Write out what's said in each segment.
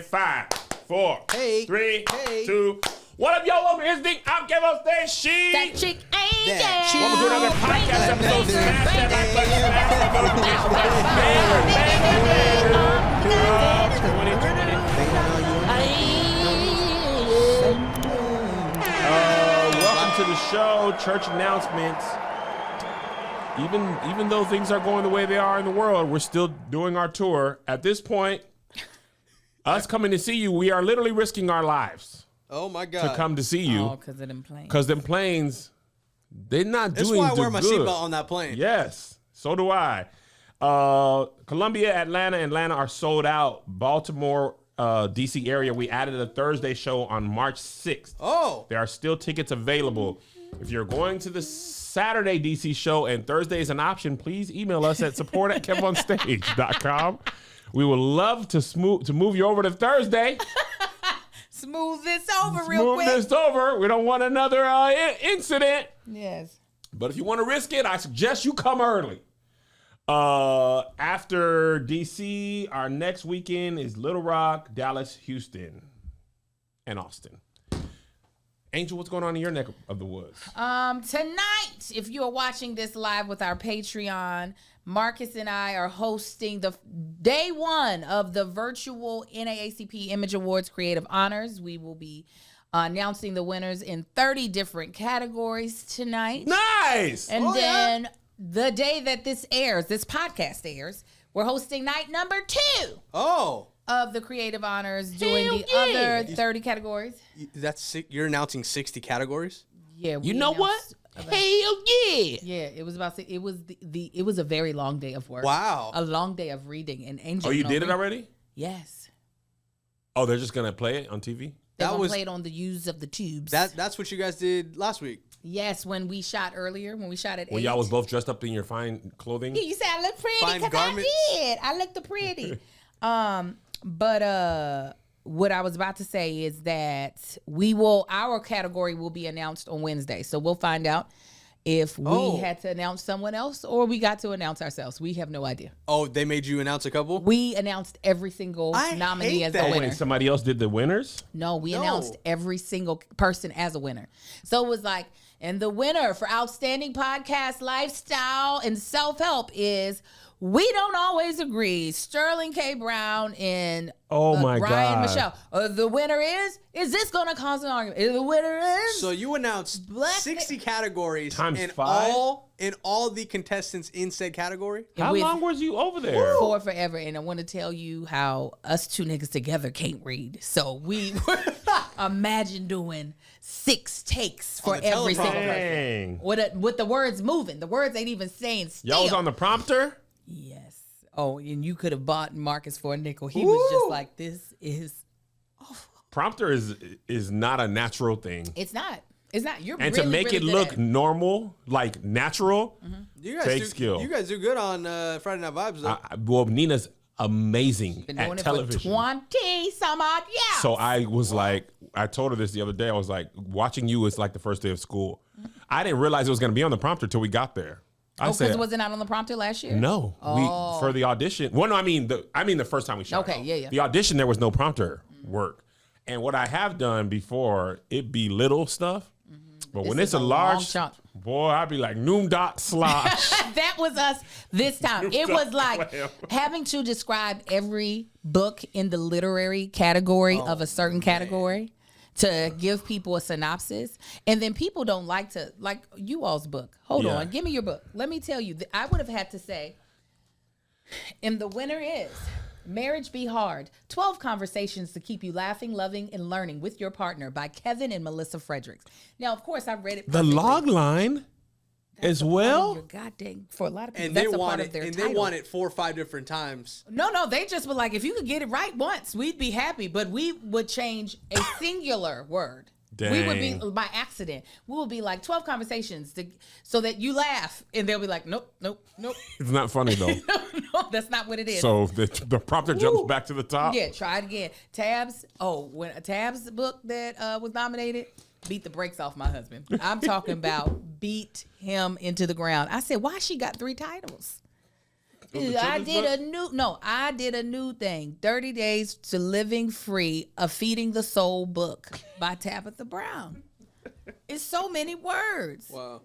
5, 4, Hey. 3, Hey. 2. What up, y'all? Welcome to His Thing. I'm Kevin on stage. She. That chick ain't That chick. Welcome to another podcast episode. Smash that like button. Smash that notification bell. Welcome to the show. Church announcements. Even though things are going the way they are in the world, we're still doing our tour. At this point, us coming to see you, we are literally risking our lives. Oh my God! To come to see you. Oh, because of them planes. Because them planes, they're not That's doing why I wear good. my seatbelt on that plane. Yes, so do I. Columbia, Atlanta are sold out. Baltimore, DC area, we added a Thursday show on March 6th. Oh. There are still tickets available. If you're going to the Saturday DC show and Thursday is an option, please email us at support@kevonstage.com. We would love to move you over to Thursday. Smooth this over real quick. Move this over. We don't want another incident. Yes. But if you want to risk it, I suggest you come early. After DC, our next weekend is Little Rock, Dallas, Houston, and Austin. Angel, what's going on in your neck of the woods? Tonight, if you are watching this live with our Patreon, Marcus and I are hosting the day one of the virtual NAACP Image Awards Creative Honors. We will be announcing the winners in 30 different categories tonight. Nice! And then the day that this podcast airs, we're hosting night number 2 of the Creative Honors, doing the other 30 categories. You're announcing 60 categories? Yeah. You know what? Hell yeah! Yeah, it was it was a very long day of work. Wow. A long day of reading and Angel. Oh, you did it already? Yes. Oh, they're just gonna play it on TV? They're gonna play it on the use of the tubes. That's what you guys did last week. Yes, when we shot earlier, when we shot at 8. When y'all was both dressed up in your fine clothing? Yeah, you said I look pretty Fine because garments. I did. I looked pretty. But what I was about to say is that our category will be announced on Wednesday. So we'll find out if we had to announce someone else or we got to announce ourselves. We have no idea. Oh, they made you announce a couple? We announced every single nominee as a winner. Wait, somebody else did the winners? No, we announced every single person as a winner. So it was like, and the winner for Outstanding Podcast, Lifestyle, and Self-Help is We Don't Always Agree, Sterling K. Brown and Ryan Michelle. The winner is this going to cause an argument? The winner is... So you announced 60 categories times and 5? all the contestants in said category? How long was you over there? For forever. And I want to tell you how us two niggas together can't read. So we imagine doing 6 takes for every single person. With the words moving. The words ain't even saying still. Y'all was on the prompter? Yes. Oh, and you could have bought Marcus for a nickel. He was just like, this is awful. Prompter is not a natural thing. It's not. It's not. You're and really, to make really it good look at it. normal, like natural, takes skill. You guys do good on Friday Night Vibes, though. Well, Nina's amazing Been at doing television. it for 20 some odd years. So I was like, I told her this the other day. I was like, watching you is like the first day of school. I didn't realize it was going to be on the prompter till we got there. Because was it not on the prompter last year? No, we for the audition. Well, no, I mean the first time we shot. Okay, yeah. The audition, there was no prompter work, and what I have done before, it be little stuff, but when it's a large, boy, I'd be like noom dot slosh. That was us this time. It was like having to describe every book in the literary category of a certain category. To give people a synopsis. And then people don't like you all's book. Hold on. Give me your book. Let me tell you. I would have had to say, and the winner is Marriage Be Hard. 12 Conversations to Keep You Laughing, Loving, and Learning with Your Partner by Kevin and Melissa Fredericks. Now, of course, I read it perfectly. The log line as well? Your goddamn, for a lot of people, And that's a part of their title. They want it 4 or 5 different times. No, they just were like, if you could get it right once, we'd be happy. But we would change a singular word. Dang. We would be, by accident, we would be like 12 conversations so that you laugh. And they'll be like, nope. It's not funny though. No, that's not what it is. So the prompter jumps back to the top. Yeah, try it again. Tabs book that was nominated, beat the brakes off my husband. I'm talking about beat him into the ground. I said, why she got 3 titles? I did a new thing. 30 Days to Living Free, A Feeding the Soul book by Tabitha Brown. It's so many words. Wow.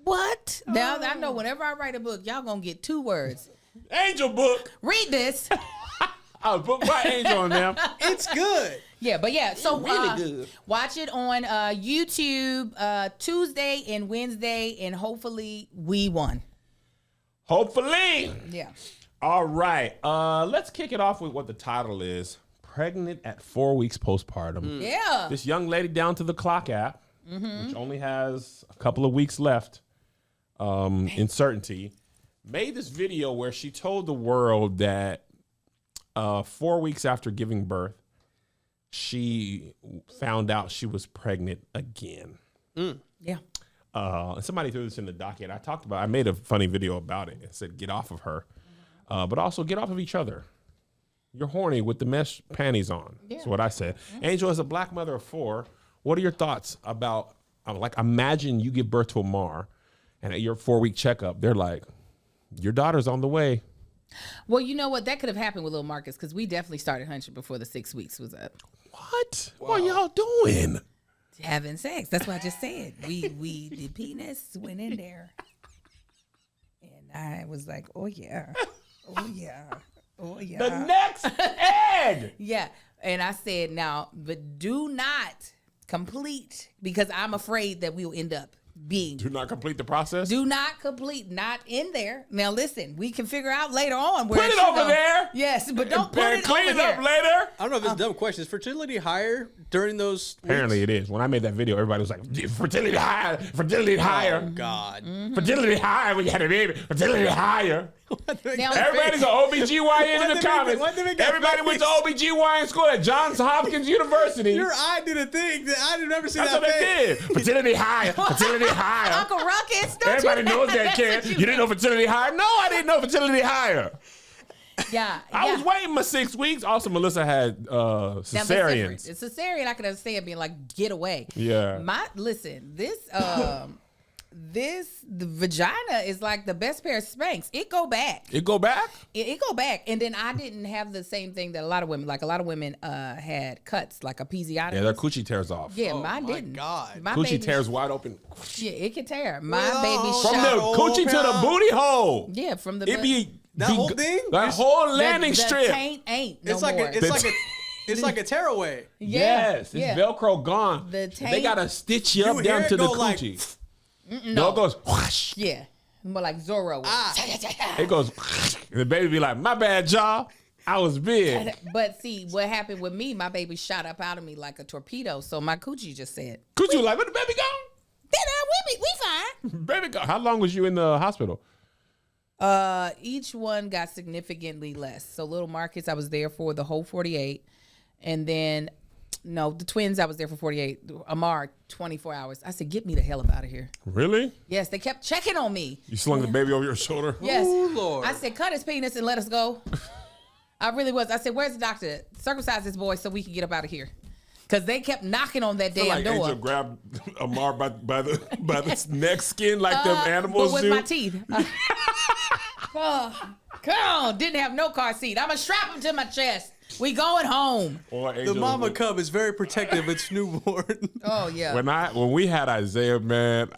What? Now I know whenever I write a book, y'all gonna get 2 words. Angel book. Read this. I'll put my angel on them. It's good. Yeah, but yeah, so Really good. watch it on YouTube Tuesday and Wednesday, and hopefully we won. Hopefully. Yeah. All right. Let's kick it off with what the title is. Pregnant at 4 weeks postpartum. Yeah. This young lady down to the clock app, which only has a couple of weeks left in certainty, made this video where she told the world that 4 weeks after giving birth, she found out she was pregnant again. Yeah. And somebody threw this in the docket. I made a funny video about it and said, get off of her, but also get off of each other. You're horny with the mesh panties on. Yeah. That's what I said. Angel, as a black mother of 4, what are your thoughts about, imagine you give birth to Amar, and at your 4-week checkup, they're like, your daughter's on the way. Well, you know what? That could have happened with little Marcus, because we definitely started hunching before the 6 weeks was up. What? Wow. What are y'all doing? Having sex. That's what I just said. The penis went in there. And I was like, oh yeah. Oh yeah. Oh yeah. The next egg. Yeah. And I said, now, but do not complete, because I'm afraid that we'll end up being. Do not complete the process? Do not complete, not in there. Now listen, we can figure out later on where put it over there. Yes, but don't put it clean over it up there. later. I don't know if it's a dumb question. Is fertility higher during those Apparently weeks? it is. When I made that video, everybody was like, fertility higher, fertility higher. Oh, God. Fertility higher when you had a baby. Fertility higher. Now, Everybody's an OBGYN in the comments. Everybody went to OBGYN school at Johns Hopkins University. Your eye did a thing that I did never see. That's that what they face. did. Fertility higher. Fertility higher. Uncle Ruckus, don't Everybody you knows that, that's kid. what You didn't know fertility higher? No, I didn't know fertility higher. Yeah. I was waiting my 6 weeks. Also, Melissa had cesareans. It's cesarean. I could understand being like, get away. Yeah. The vagina is like the best pair of Spanx. It go back. It go back? It go back. And then I didn't have the same thing that a lot of women, had cuts, like a episiotomy. Yeah, their coochie tears off. Yeah, mine my didn't. God. My Coochie baby, tears wide open. Yeah, it can tear. My Well, baby From shot. the coochie to the booty hole. Yeah, from the It be That whole thing? That whole landing the strip. taint ain't no It's like more. it's like a tearaway. Yes, it's Velcro gone. The They taint- gotta stitch you up You down hear to it the go like, coochie. No. It goes whoosh. Yeah, more like Zorro. It goes and the baby be like, my bad, jaw. I was big. But see, what happened with me, my baby shot up out of me like a torpedo. So my coochie just said, Coochie was like, where the baby go? we fine. Baby go. How long was you in the hospital? Each one got significantly less. So little Marcus, I was there for the whole 48. And then, no, the twins, I was there for 48. Amar, 24 hours. I said, get me the hell up out of here. Really? Yes, they kept checking on me. You slung the baby over your shoulder? Yes. Ooh, Lord. I said, cut his penis and let us go. I really was. I said, where's the doctor? Circumcise this boy so we can get up out of here. Because they kept knocking on that damn Like door. Angel grabbed Amar by the neck skin like them animals but with do. my teeth. Come on. Didn't have no car seat. I'm going to strap him to my chest. We going home. Or The Angel mama was- cub is very protective of its newborn. Oh, yeah. When we had Isaiah, man,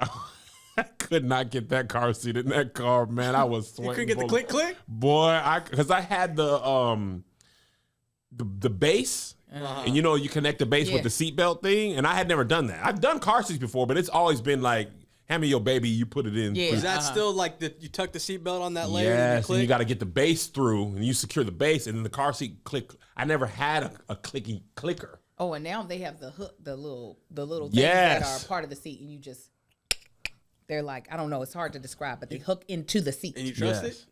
I could not get that car seat in that car, man. I was sweating. You couldn't get the bullets. click? Boy, because I had the base, and you know you connect the base with the seatbelt thing, and I had never done that. I've done car seats before, but it's always been like, hand me your baby, you put it in. Yeah. Is that still like you tuck the seatbelt on that layer? Yes, and you click? got to get the base through, and you secure the base, and then the car seat click. I never had a clicky clicker. Oh, and now they have the hook, the little things Yes. that are part of the seat, and you just, they're like, I don't know, it's hard to describe, but they hook into the seat. And you trust Yes. it?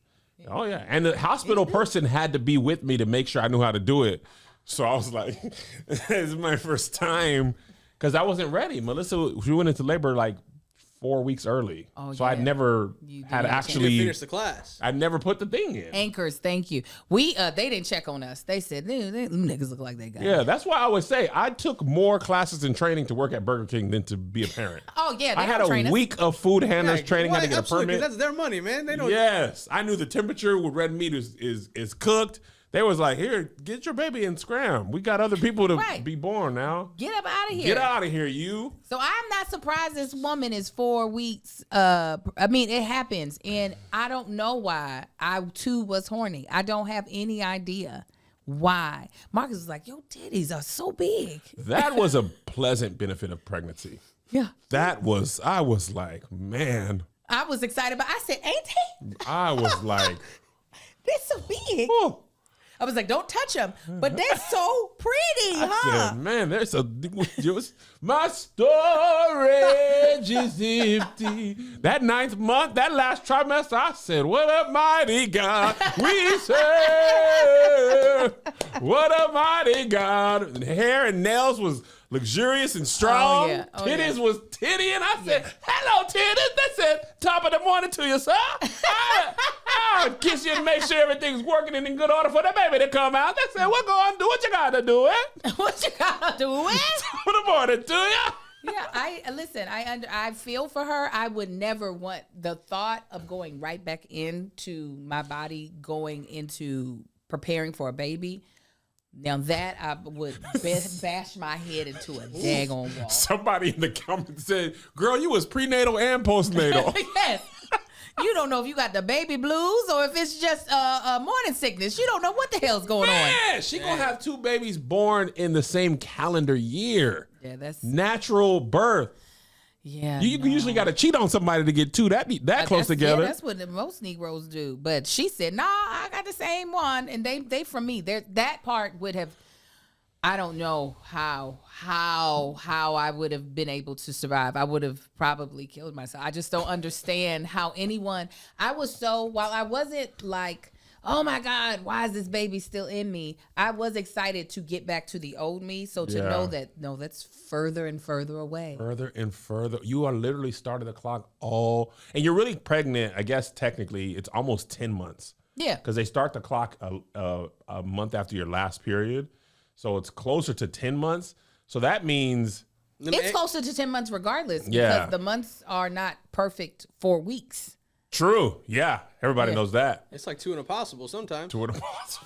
Oh yeah, and the hospital person had to be with me to make sure I knew how to do it. So I was like, "This is my first time," because I wasn't ready. Melissa, she went into labor like 4 weeks early. Oh, so I yeah. never had You actually finish the class. I never put the thing in. Anchors, thank you. We they didn't check on us. They said them niggas look like they got Yeah, it. that's why I would say I took more classes and training to work at Burger King than to be a parent. Oh yeah, they I had don't train a us. week of food handlers Yeah, training how to why? get a Absolutely, 'cause permit. That's their money, man. They don't. Yes, I knew the temperature with red meat is cooked. They was like, here, get your baby and scram. We got other people to Right. be born now. Get up out of here. Get out of here, you. So I'm not surprised this woman is 4 weeks. I mean, it happens, and I don't know why. I too was horny. I don't have any idea why. Marcus was like, "Your titties are so big." That was a pleasant benefit of pregnancy. Yeah, I was like, man, I was excited, but I said, "Ain't they? I was like, They're so big." oh. I was like, "Don't touch them," but they're so pretty, I huh? said, man, there's my storage is empty. That 9th month, that last trimester, I said, what a mighty God we serve. What a mighty God. And hair and nails was luxurious and strong. Oh, yeah. Oh, Titties yeah. was titty, and I said, hello, titties. They said, top of the morning to you, sir. I'll kiss you and make sure everything's working and in good order for the baby to come out. They said, we're going to do what you got to do it. What you gotta do it? Top of the morning to you. Yeah, I feel for her. I would never want the thought of going right back into my body, going into preparing for a baby. Now that I would bash my head into a daggone wall. Somebody in the comments said, girl, you was prenatal and postnatal. Yes. You don't know if you got the baby blues or if it's just a morning sickness. You don't know what the hell's going on. Man, she gonna have 2 babies born in the same calendar year. Yeah, that's Natural birth. yeah. You usually got to cheat on somebody to get 2 that close together. Yeah, that's what most Negroes do. But she said, "Nah, I got the same one," and they from me. That part would have. I don't know how I would have been able to survive. I would have probably killed myself. I just don't understand how anyone. While I wasn't like, oh my God, why is this baby still in me? I was excited to get back to the old me. So to know that, no, that's further and further away. Further and further. You are literally starting the clock and you're really pregnant. I guess technically it's almost 10 months. Yeah. Because they start the clock a month after your last period. So it's closer to 10 months. So that means It's closer to 10 months regardless because Yeah. the months are not perfect 4 weeks. true. Yeah. Everybody knows that. It's like 2 and impossible sometimes. To what it was.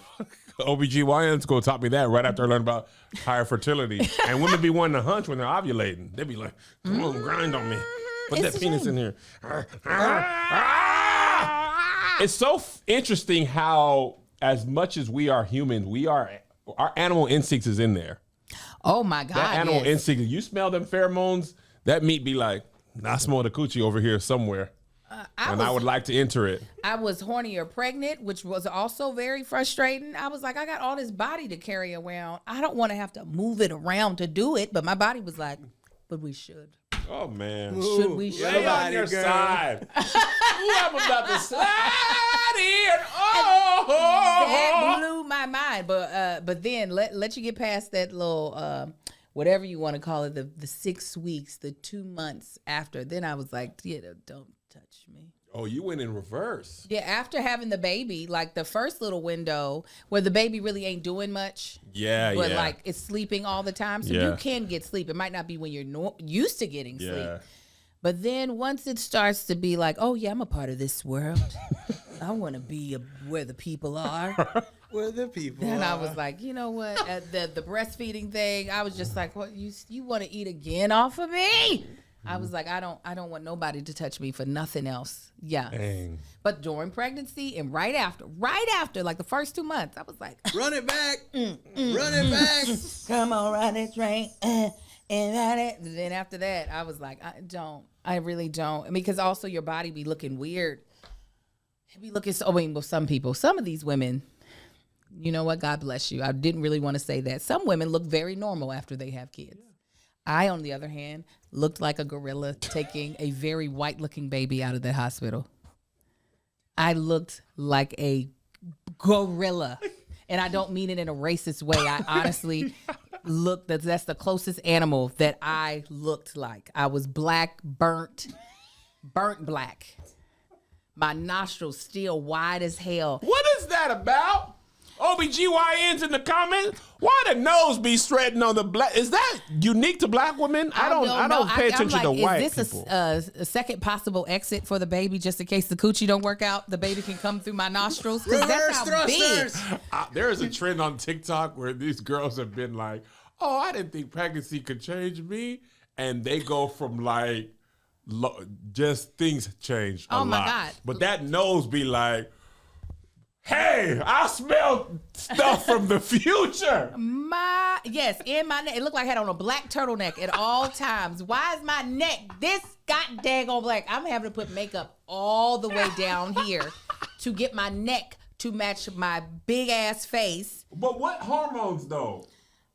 OBGYN's go taught me that right after I learned about higher fertility. And women be wanting to hunch when they're ovulating. They be like, come on, grind on me. Put It's that a penis shame. in here. It's so interesting how, as much as we are human, our animal instincts is in there. Oh my God. That animal yes. instinct, you smell them pheromones, that meat be like, I smell the coochie over here somewhere. I would like to enter it. I was horny or pregnant, which was also very frustrating. I was like, I got all this body to carry around. I don't want to have to move it around to do it. But my body was like, but we should. Oh, man. Should we? Lay on your girl. side. Ooh, I'm about to slide in. Oh, That blew my mind. But then let you get past that little whatever you want to call it, the 6 weeks, the 2 months after. Then I was like, yeah, don't touch me. Oh, you went in reverse. Yeah, after having the baby, like the first little window where the baby really ain't doing much. Yeah, But yeah. like it's sleeping all the time. So Yeah. you can get sleep. It might not be when you're used to getting Yeah. sleep. But then once it starts to be like, oh yeah, I'm a part of this world. I want to be where the people are. Where the people Then are. I was like, you know what? The breastfeeding thing, I was just like, what, you want to eat again off of me? I was like, I don't want nobody to touch me for nothing else. Yeah. Dang. But during pregnancy and right after, like the first 2 months, I was like, Run it back. Run it back. come on, run it, train, and run it. And then after that, I was like, I really don't. I mean, because also your body be looking weird. It be looking so, some people, some of these women, you know what? God bless you. I didn't really want to say that. Some women look very normal after they have kids. I, on the other hand, looked like a gorilla taking a very white-looking baby out of the hospital. I looked like a gorilla. And I don't mean it in a racist way. I honestly looked, that's the closest animal that I looked like. I was black, burnt, burnt black. My nostrils still wide as hell. What is that about? OBGYNs in the comments. Why the nose be shredding on the black? Is that unique to black women? I don't pay attention to white people. Is this a second possible exit for the baby, just in case the coochie don't work out? The baby can come through my nostrils. That's how big. There is a trend on TikTok where these girls have been like, "Oh, I didn't think pregnancy could change me," and they go from like just things change a lot. Oh my God! But that nose be like, hey, I smell stuff from the future. In my neck. It looked like I had on a black turtleneck at all times. Why is my neck this daggone black? I'm having to put makeup all the way down here to get my neck to match my big ass face. But what hormones though?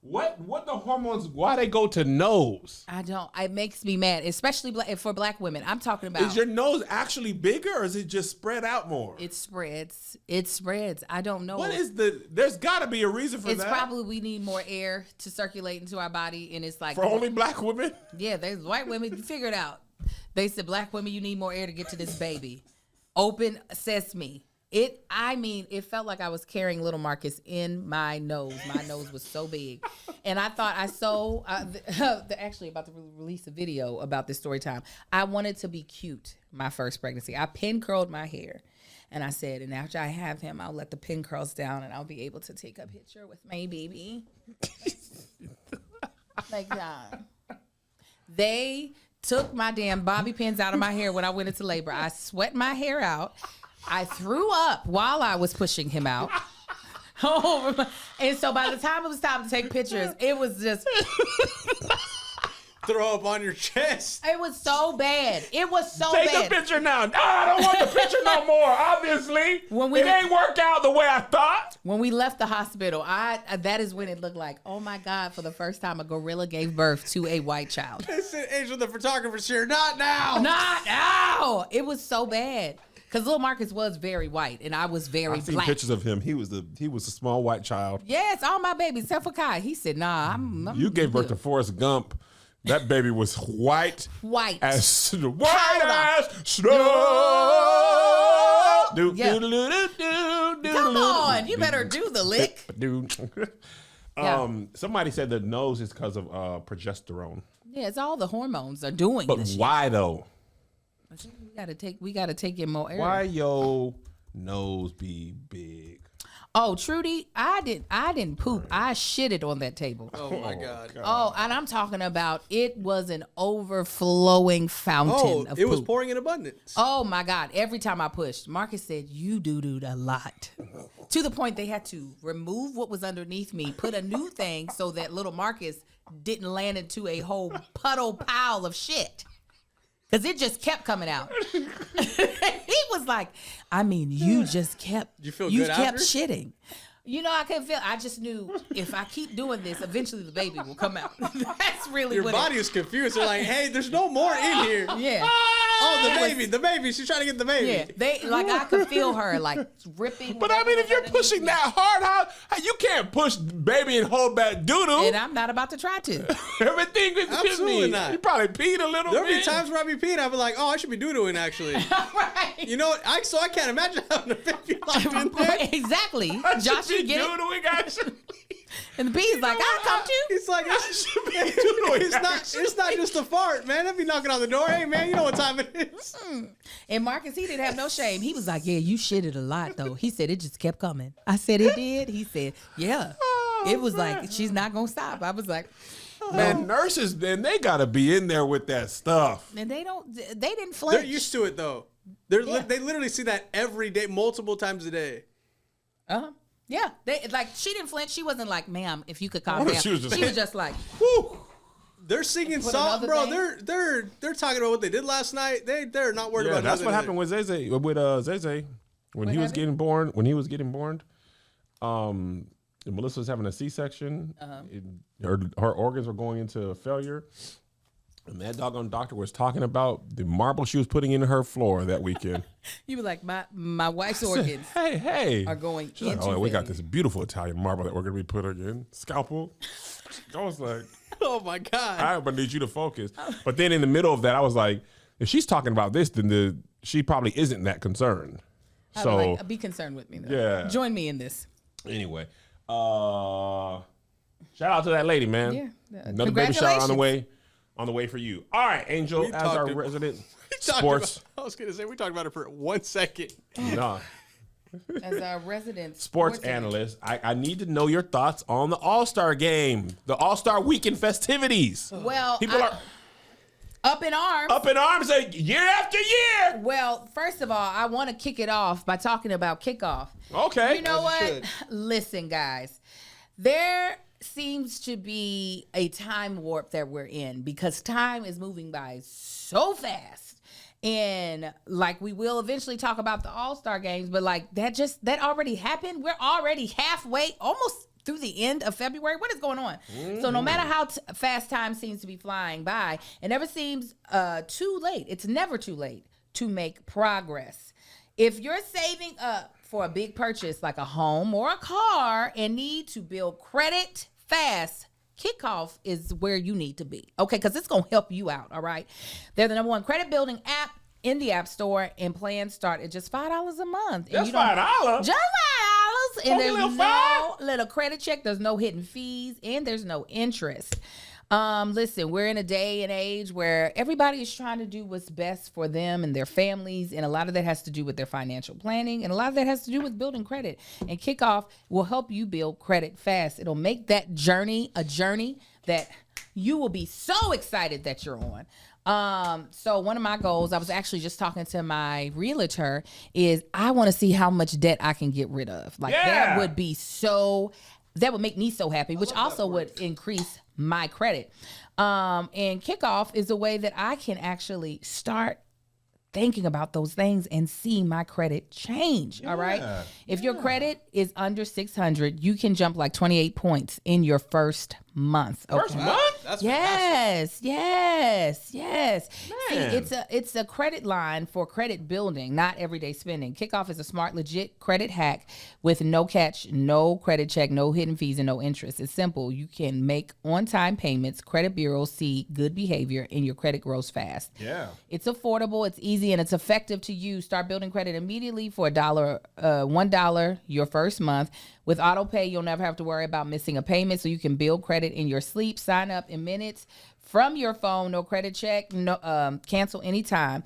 What the hormones? Why they go to nose? I don't. It makes me mad, especially for black women. I'm talking about. Is your nose actually bigger, or is it just spread out more? It spreads. It spreads. I don't know. What is there's got to be a reason for that. It's probably we need more air to circulate into our body, and it's like for only black women. Yeah, there's white women. Figure it out. They said black women, you need more air to get to this baby. Open sesame. It felt like I was carrying little Marcus in my nose. My nose was so big. And I thought they're actually about to release a video about this story time. I wanted to be cute my first pregnancy. I pin curled my hair. And I said, and after I have him, I'll let the pin curls down and I'll be able to take a picture with my baby. Like that. They took my damn bobby pins out of my hair when I went into labor. I sweat my hair out. I threw up while I was pushing him out. And so by the time it was time to take pictures, it was just... Throw up on your chest. It was so bad. It was so bad. Take a picture now. No, I don't want the picture no more, obviously. It ain't worked out the way I thought. When we left the hospital, that is when it looked like, oh my God, for the first time, a gorilla gave birth to a white child. They said, Angel, the photographer's here. Not now. Not now. It was so bad. Because little Marcus was very white, and I was very black. I've seen pictures of him. He was a small white child. Yes, all my babies, except for Kai. He said, nah, I'm You gave birth to Forrest Gump. That baby was white. White. As snow. White as snow. Come on. You better do the lick. Somebody said the nose is because of progesterone. Yeah, it's all the hormones are doing But this why shit. Though? We gotta take in more air. Why your nose be big? Oh, Trudy, I didn't poop. I shitted on that table. Oh my God. Oh, and I'm talking about it was an overflowing fountain of poop. It was pouring in abundance. Oh my God. Every time I pushed, Marcus said, you doo-dooed a lot. To the point they had to remove what was underneath me, put a new thing so that little Marcus didn't land into a whole pile of shit. Because it just kept coming out. He was like, you just kept, you feel you good kept after? shitting. I couldn't feel, I just knew if I keep doing this, eventually the baby will come out. That's really your what body is confused. They're like, hey, there's no more in here. Yeah. Oh, the baby. She's trying to get the baby. Yeah, I could feel her ripping. But if you're pushing that hard, how you can't push baby and hold back doo-doo. And I'm not about to try to. Everything is absolutely not. You probably peed a little There'll bit. be times where I be peeing, I'll be like, oh, I should be doo-dooing actually. Right. You know, I can't imagine having a baby locked in there. Exactly. Josh, you get doodling actually. And the B is like, I'll come too. He's like, it's not just a fart, man. They'll be knocking on the door. Hey, man, you know what time it is. And Marcus, he didn't have no shame. He was like, yeah, you shitted a lot, though. He said, it just kept coming. I said, it did? He said, yeah. It was like, she's not going to stop. I was like, man, nurses, then they got to be in there with that stuff. And they didn't flinch. They're used to it, though. They literally see that every day, multiple times a day. Uh-huh. Yeah, she didn't flinch. She wasn't like, ma'am, if you could calm down. She was just like, whew. They're singing songs, bro. They're talking about what they did last night. They're not worried about. That's what happened with Zeze. When he was getting born. Melissa was having a C-section. Her organs were going into failure. And that doggone doctor was talking about the marble she was putting in her floor that weekend. You were like, my wife's organs are going She's into like, we got this beautiful Italian marble that we're going to be putting in. Scalpel. I was like, oh my God. I need you to focus. But then in the middle of that, I was like, if she's talking about this, then she probably isn't that concerned. So be concerned with me, though. Yeah. Join me in this. Anyway, shout out to that lady, man. Yeah. Another baby shower on the way for you. All right, Angel, as our resident sports. I was gonna say we talked about it for 1 second. No. As our resident sports analyst, I need to know your thoughts on the All-Star game, the All-Star Weekend festivities. Well, people are up in arms. Up in arms year after year. Well, first of all, I want to kick it off by talking about kickoff. Okay. You know what? Listen, guys. There seems to be a time warp that we're in because time is moving by so fast. And like we will eventually talk about the All-Star games, but like that already happened. We're already halfway, almost through the end of February. What is going on? Mm-hmm. So no matter how fast time seems to be flying by, it never seems too late. It's never too late to make progress. If you're saving up for a big purchase like a home or a car and need to build credit fast, Kickoff is where you need to be, okay? Because it's going to help you out, all right? They're the number 1 credit building app in the App Store, and plans start at just $5 a month. Just $5? Just $5. And there's no $5? little credit check. There's no hidden fees, and there's no interest. Listen, we're in a day and age where everybody is trying to do what's best for them and their families, and a lot of that has to do with their financial planning, and a lot of that has to do with building credit. And Kickoff will help you build credit fast. It'll make that journey a journey that you will be so excited that you're on. So one of my goals, I was actually just talking to my realtor, is I want to see how much debt I can get rid of. Like that would make me so happy, which also would increase my credit. And Kickoff is a way that I can actually start thinking about those things and see my credit change. All right. If your credit is under 600, you can jump like 28 points in your first month. Okay? First month? That's yes. Man. See, it's a credit line for credit building, not everyday spending. Kickoff is a smart, legit credit hack with no catch, no credit check, no hidden fees, and no interest. It's simple. You can make on-time payments. Credit bureaus see good behavior, and your credit grows fast. Yeah. It's affordable, it's easy, and it's effective to use. Start building credit immediately for $1 your first month. With auto pay, you'll never have to worry about missing a payment, so you can build credit in your sleep. Sign up in minutes from your phone. No credit check. No cancel anytime.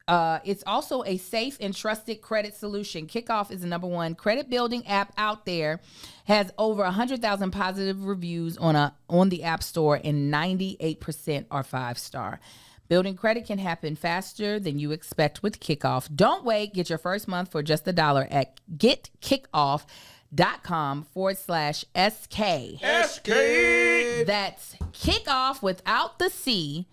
It's also a safe and trusted credit solution. Kickoff is the number 1 credit building app out there. Has over 100,000 positive reviews on the App Store, and 98% are 5-star. Building credit can happen faster than you expect with Kickoff. Don't wait. Get your first month for just $1 at getkickoff.com/SK. That's Kickoff without the C.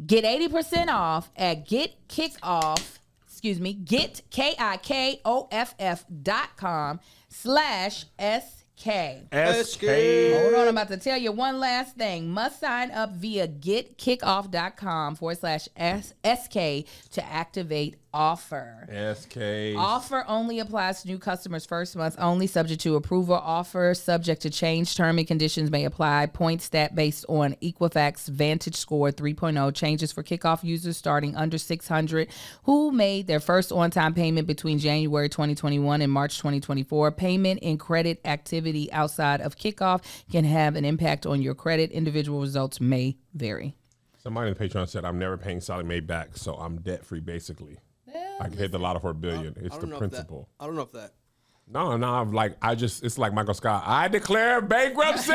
Get 80% off at getkickoff.com/SK. Hold on, I'm about to tell you one last thing. Must sign up via getkickoff.com/SK to activate offer. SK. Offer only applies to new customers first month only, subject to approval. Offer subject to change. Term and conditions may apply. Point stat based on Equifax Vantage Score 3.0. Changes for Kickoff users starting under 600 who made their first on-time payment between January 2021 and March 2024. Payment and credit activity outside of Kickoff can have an impact on your credit. Individual results may vary. Somebody in the Patreon said, I'm never paying Sally Mae back, so I'm debt-free, basically. I can hit the lotto for $1 billion. It's the principle. I don't know if that. No, I'm like, it's like Michael Scott. I declare bankruptcy.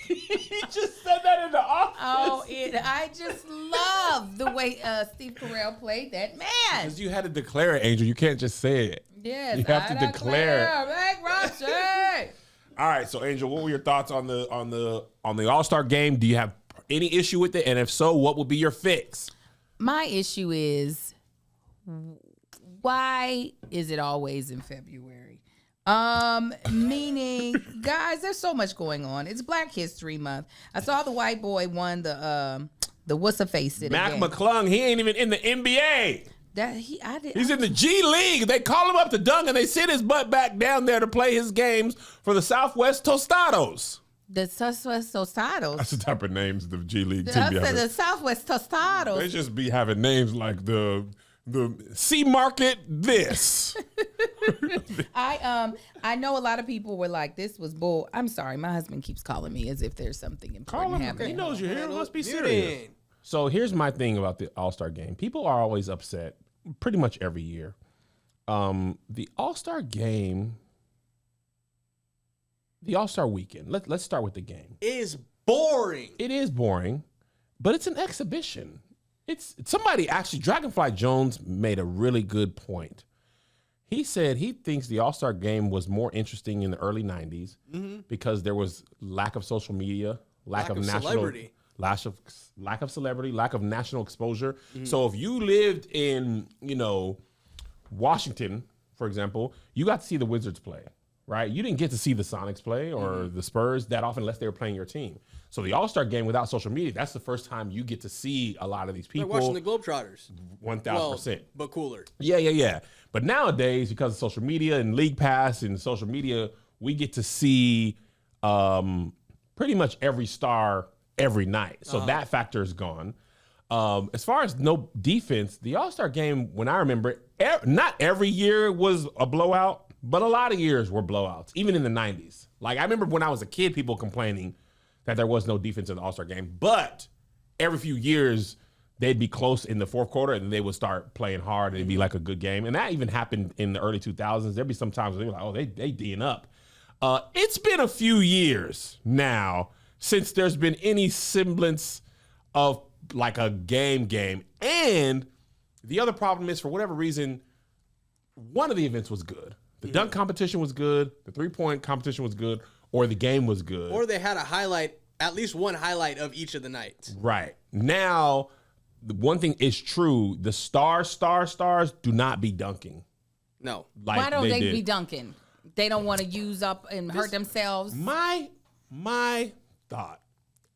He just said that in the office. Oh, I just love the way Steve Carell played that man. Because you had to declare it, Angel. You can't just say it. Yes, you have to declare bankruptcy. All right, so Angel, what were your thoughts on the All-Star game? Do you have any issue with it? And if so, what would be your fix? My issue is, why is it always in February? Meaning, guys, there's so much going on. It's Black History Month. I saw the white boy won the what's-a-face Mac McClung. He ain't even in the NBA. He's in the G League. They call him up to dunk, and they sit his butt back down there to play his games for the Southwest Tostados. The Southwest Tostados. That's the type of names the G League team I be said having. the Southwest Tostados. They just be having names like the Sea Market this. I know a lot of people were like, this was bull. I'm sorry, my husband keeps calling me as if there's something important Call him. happening. He knows you're here. Let's be Mute serious. it. So here's my thing about the All-Star game. People are always upset pretty much every year. The All-Star game, the All-Star Weekend. Let's start with the game. Is boring. It is boring, but it's an exhibition. It's somebody actually, Dragonfly Jones made a really good point. He said he thinks the All-Star game was more interesting in the early 90s because there was lack of social media, lack of national celebrity. lack of celebrity, lack of national exposure. So if you lived in, Washington, for example, you got to see the Wizards play, right? You didn't get to see the Sonics play or the Spurs that often unless they were playing your team. So the All-Star game without social media, that's the first time you get to see a lot of these people. Like watching the Globetrotters. 1,000%. But cooler. Yeah. But nowadays, because of social media and League Pass and social media, we get to see pretty much every star every night. So that factor is gone. As far as no defense, the All-Star game, when I remember, not every year was a blowout, but a lot of years were blowouts, even in the 90s. Like, I remember when I was a kid, people complaining that there was no defense in the All-Star game, but every few years, they'd be close in the fourth quarter, and they would start playing hard, and it'd be like a good game. And that even happened in the early 2000s. There'd be some times where they were like, oh, they D'ing up. It's been a few years now since there's been any semblance of like a game. And the other problem is, for whatever reason, one of the events was good. The dunk competition was good, the three-point competition was good, or the game was good. Or they had a highlight, at least one highlight of each of the nights. Right. Now, the one thing is true, the stars do not be dunking. No. Like Why don't they did. be dunking? They don't want to use up and hurt themselves. My thought,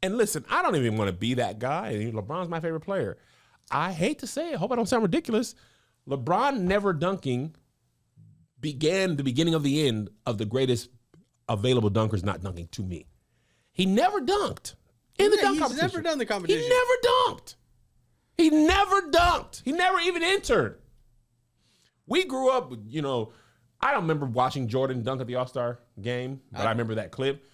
and listen, I don't even want to be that guy. And LeBron's my favorite player. I hate to say it. Hope I don't sound ridiculous. LeBron never dunking began the beginning of the end of the greatest available dunkers not dunking to me. He never dunked in the dunk competition. He's never done the competition. He never dunked. He never even entered. We grew up, I don't remember watching Jordan dunk at the All-Star game, but I remember that clip.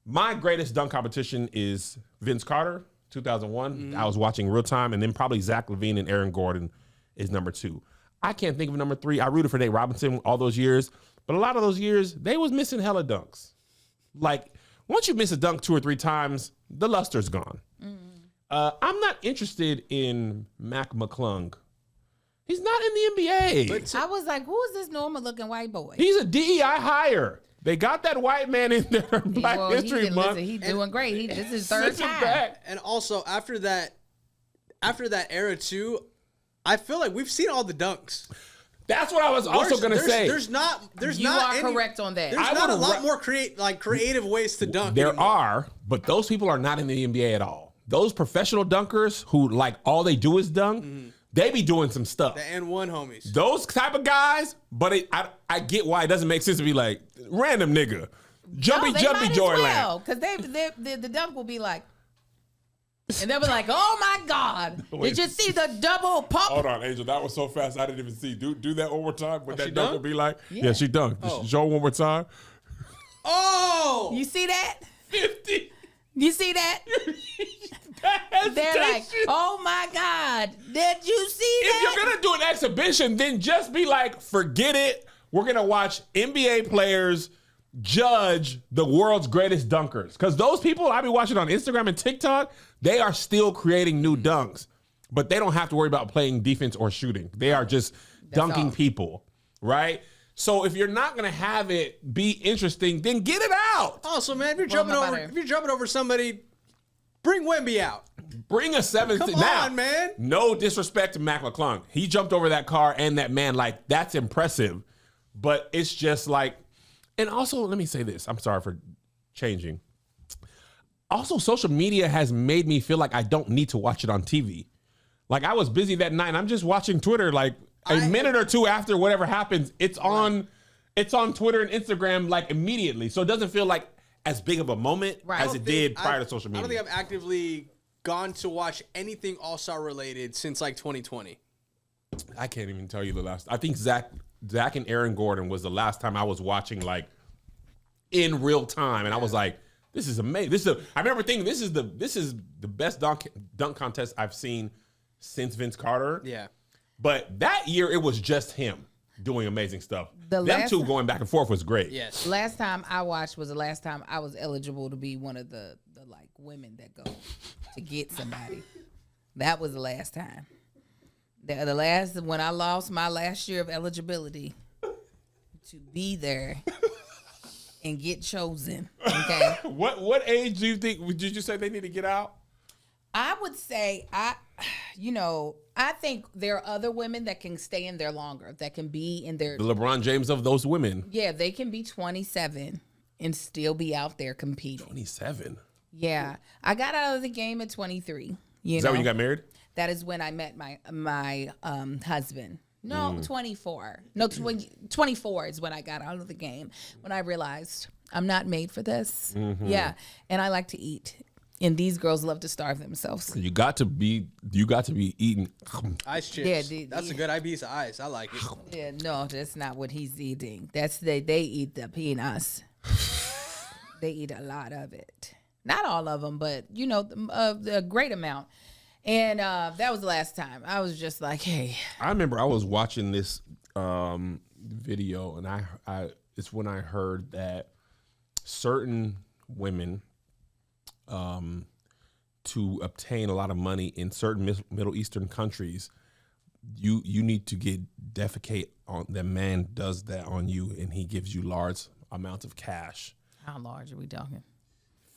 My greatest dunk competition is Vince Carter, 2001. I was watching real time, and then probably Zach LaVine and Aaron Gordon is number 2. I can't think of number 3. I rooted for Nate Robinson all those years, but a lot of those years, they was missing hella dunks. Like, once you miss a dunk 2 or 3 times, the luster's gone. I'm not interested in Mac McClung. He's not in the NBA. I was like, who is this normal-looking white boy? He's a DEI hire. They got that white man in there in Black History Month. He's doing great. This is his third Sits him time. back. And also, after that era too, I feel like we've seen all the dunks. That's what I was also going to say. There's not You are correct on that. There's not a lot more creative ways to dunk. There anymore. are, but those people are not in the NBA at all. Those professional dunkers who like all they do is dunk, they be doing some stuff. The N1 homies. Those type of guys, but I get why it doesn't make sense to be like random nigga, jumpy Joyland. Because the dunk will be like, and they'll be like, oh my God, did you see the double pump? Hold on, Angel, that was so fast I didn't even see. Do that one more time. What that she dunk will dunked? be like? Yeah, she dunked. Oh. Show one more time. Oh! You see that? 50. You see that? They're like, oh my God, did you see If that? you're gonna do an exhibition, then just be like, forget it. We're gonna watch NBA players judge the world's greatest dunkers. Because those people I be watching on Instagram and TikTok, they are still creating new dunks, but they don't have to worry about playing defense or shooting. They are just dunking all. people, right? So if you're not gonna have it be interesting, then get it out. Also, man, if you're my jumping over somebody, bring Wemby out. Bring a 7th. Come now, on, man. No disrespect to Mac McClung. He jumped over that car and that man. Like, that's impressive. But it's just like, and also, let me say this. I'm sorry for changing. Also, social media has made me feel like I don't need to watch it on TV. Like, I was busy that night and I'm just watching Twitter. Like, a minute or two after whatever happens, it's on Twitter and Instagram like immediately. So it doesn't feel like as big of a moment as it did prior to social media. I don't think I've actively gone to watch anything All-Star related since like 2020. I can't even tell you the last. I think Zach and Aaron Gordon was the last time I was watching like in real time, and I was like, "This is amazing." I remember thinking, "This is the best dunk contest I've seen since Vince Carter." Yeah, but that year it was just him doing amazing stuff. Them two going back and forth was great. Yes. Last time I watched was the last time I was eligible to be one of the like women that go to get somebody. That was the last time. The last when I lost my last year of eligibility to be there and get chosen. Okay. What age do you think? Did you say they need to get out? I would say I think there are other women that can stay in there longer, that can be in their the LeBron James of those women. Yeah, they can be 27 and still be out there competing. 27. Yeah, I got out of the game at 23. Is that when you got married? That is when I met my husband. No, 24. No, 24 is when I got out of the game. When I realized I'm not made for this. Mm-hmm. Yeah, and I like to eat, and these girls love to starve themselves. You got to be eating ice chips. Yeah, that's a good piece of ice. I like it. Yeah, no, that's not what he's eating. That's they eat the peanuts. They eat a lot of it. Not all of them, but a great amount. And that was the last time. I was just like, hey. I remember I was watching this video, and I it's when I heard that certain women, to obtain a lot of money in certain Middle Eastern countries, you need to get defecate on. The man does that on you, and he gives you large amounts of cash. How large are we talking?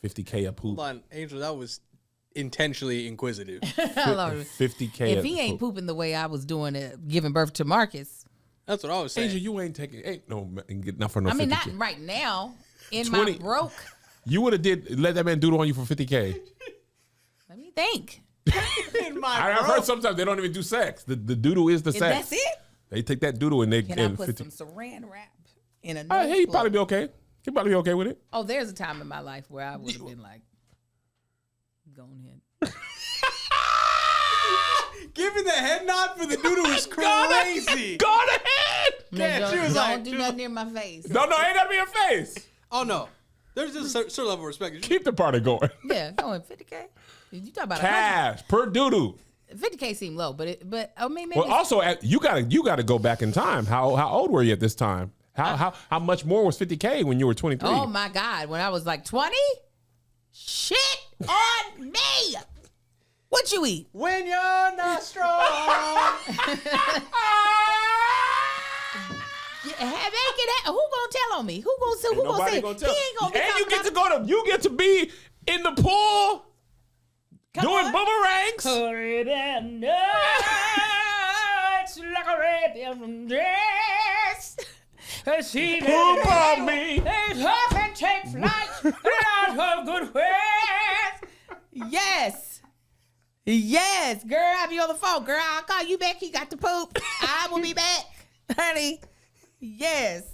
$50K a poop. Hold on, Angel, that was intentionally inquisitive. $50K. If he ain't pooping the way I was doing it, giving birth to Marcus. That's what I was saying. Angel, you ain't no not for no. I mean, 50K. not right now. In 20, my broke. You would have let that man doodle on you for $50K. Let me think. I've heard sometimes they don't even do sex. The doodle is the sex. That's it. They take that doodle and they can I put some saran wrap in a. He'd probably be okay. He'd probably be okay with it. Oh, there's a time in my life where I would have been like, go ahead. Giving the head nod for the doodle is crazy. Go ahead. No, she was don't do nothing near my face. No, ain't gotta be your face. Oh no, there's just a certain level of respect. Keep the party going. Yeah, going 50K. You talk about cash per doodle. 50K seemed low, but I mean, maybe. Well, also you gotta go back in time. How old were you at this time? How much more was 50K when you were 23? Oh my God, when I was like 20. Shit on me. What you eat? When you're not strong. Who gonna tell on me? Who gonna say? Who gonna say? Gonna tell. He ain't gonna be. And you get to be in the pool doing boomerangs. It's like a Arabian dress. Poop on me. Up and take flight. Out of good ways. Yes, girl. I'll be on the phone, girl. I'll call you back. He got to poop. I will be back, honey. Yes.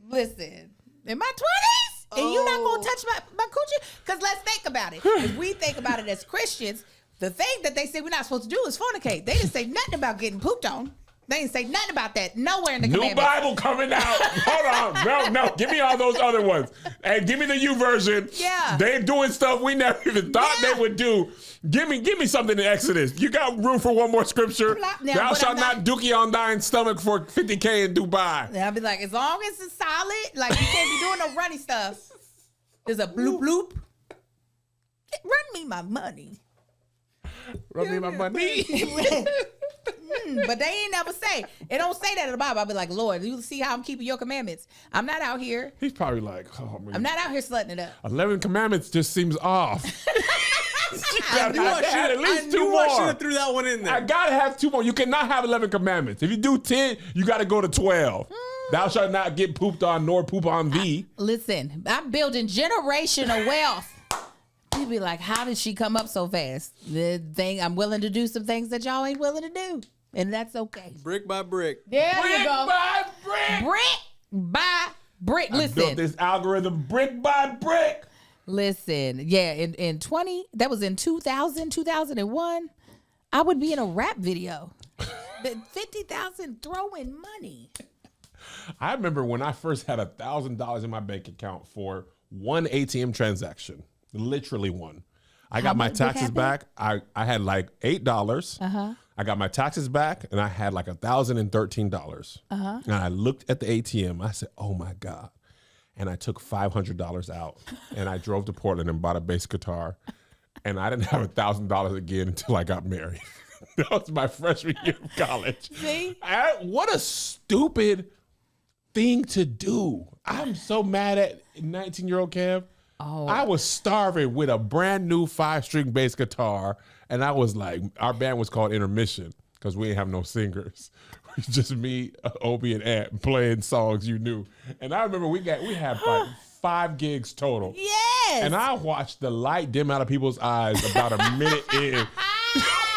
Listen, in my 20s, and you not gonna touch my coochie? Because let's think about it. If we think about it as Christians, the thing that they say we're not supposed to do is fornicate. They didn't say nothing about getting pooped on. They didn't say nothing about that. Nowhere in the commandments. New Bible coming out. Hold on. No. Give me all those other ones. And give me the U version. Yeah. They're doing stuff we never even thought they would do. Give me something in Exodus. You got room for one more scripture? Now, thou shalt not dookie on thine stomach for $50K in Dubai. I'll be like, as long as it's solid, like you can't be doing no runny stuff. There's a bloop bloop. Run me my money. Run me my money. But they ain't never say. It don't say that in the Bible. I'll be like, Lord, you see how I'm keeping your commandments. I'm not out here. He's probably like, oh man. I'm not out here slutting it up. 11 commandments just seems off. I knew I should have threw that one in there. I gotta have 2 more. You cannot have 11 commandments. If you do 10, you gotta go to 12. Thou shalt not get pooped on nor poop on thee. Listen, I'm building generational wealth. People be like, how did she come up so fast? The thing, I'm willing to do some things that y'all ain't willing to do. And that's okay. Brick by brick. There you go. Brick by brick. Brick by Brick. I built this algorithm brick by brick. Listen. Yeah. In 2001, I would be in a rap video. 50,000 throwing money. I remember when I first had $1,000 in my bank account for one ATM transaction, literally one. I got my taxes back. I had like $8. I got my taxes back, and I had like $1,013. And I looked at the ATM. I said, "Oh my God!" And I took $500 out, and I drove to Portland and bought a bass guitar. And I didn't have $1,000 again until I got married. That was my freshman year of college. See? What a stupid thing to do. I'm so mad at 19-year-old Kev. Oh. I was starving with a brand new 5-string bass guitar, and I was like, our band was called Intermission because we didn't have no singers. Just me, Obi, and Ant playing songs you knew. And I remember we had like 5 gigs total. Yes. And I watched the light dim out of people's eyes about a minute in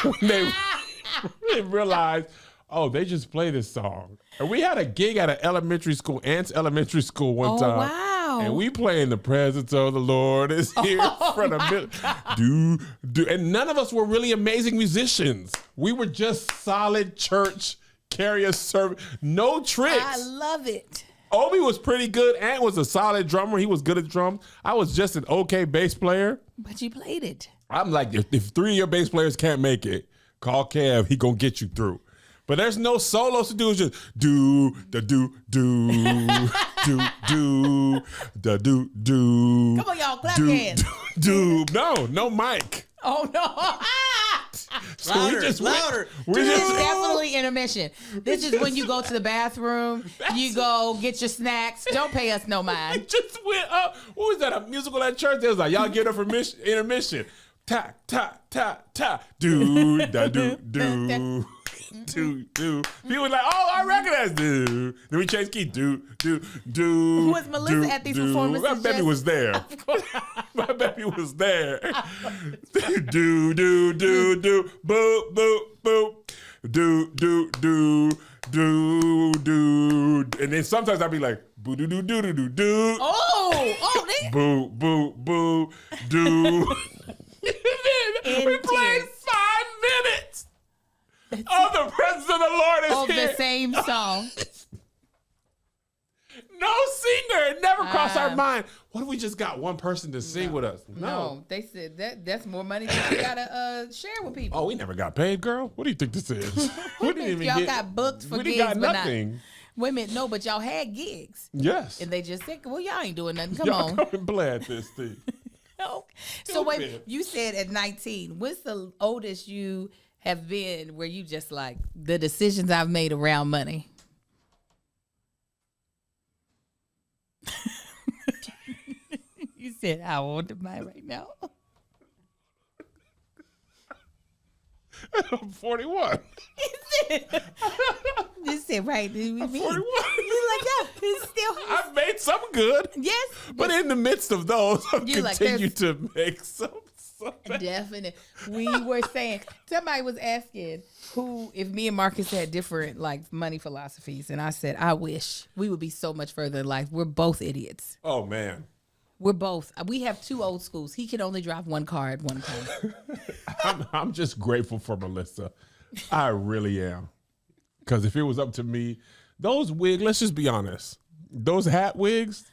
when they realized, oh, they just play this song. And we had a gig at an elementary school, Ant's elementary school one time. Wow. And we playing The Presence of the Lord is here in front of me. And none of us were really amazing musicians. We were just solid church carrier service. No tricks. I love it. Obi was pretty good. Ant was a solid drummer. He was good at drums. I was just an okay bass player. But you played it. I'm like, if 3 of your bass players can't make it, call Kev. He gonna get you through. But there's no solos to do. It's just do, da do, do, do, do, da do, do. Come on, y'all, clap your hands. No mic. Oh, no. So louder. We This is just definitely intermission. This is when you go to the bathroom, you go get your snacks. Don't pay us no mind. just went up. What was that? A musical at church? They was like, y'all get up for intermission. Ta ta ta ta. Do da do do. Do. People were like, oh, I recognize do. Then we changed key. Do. Was Melissa at these performances? My baby was there. My baby was there. Do. Boop, boop, boop. Do. And then sometimes I'd be like, boo do do do do do do. Oh, Boo, boo, boo, do. We played 5 minutes. Oh, the presence of the Lord is here. the same song. No singer. It never crossed our mind. What if we just got one person to sing with us? No, they said that's more money that you gotta share with people. Oh, we never got paid, girl. What do you think this is? We didn't even y'all got booked for we gigs, didn't got but nothing. Women, no, but y'all had gigs. Yes. And they just said, well, y'all ain't doing nothing. Come Y'all on. come and play at this thing. So wait, you said at 19, what's the oldest you have been where you just like the decisions I've made around money? You said I want to buy right now. I'm 41. You said right. I'm 41. You like, yeah, it's still. I've made some good. Yes. But in the midst of those, I've You like, continued to make some. Definitely. We were saying, somebody was asking who, if me and Marcus had different like money philosophies. And I said, I wish we would be so much further in life. We're both idiots. Oh, man. We have 2 old schools. He can only drive 1 car at one time. I'm just grateful for Melissa. I really am. Because if it was up to me, those wigs, let's just be honest. Those hat wigs,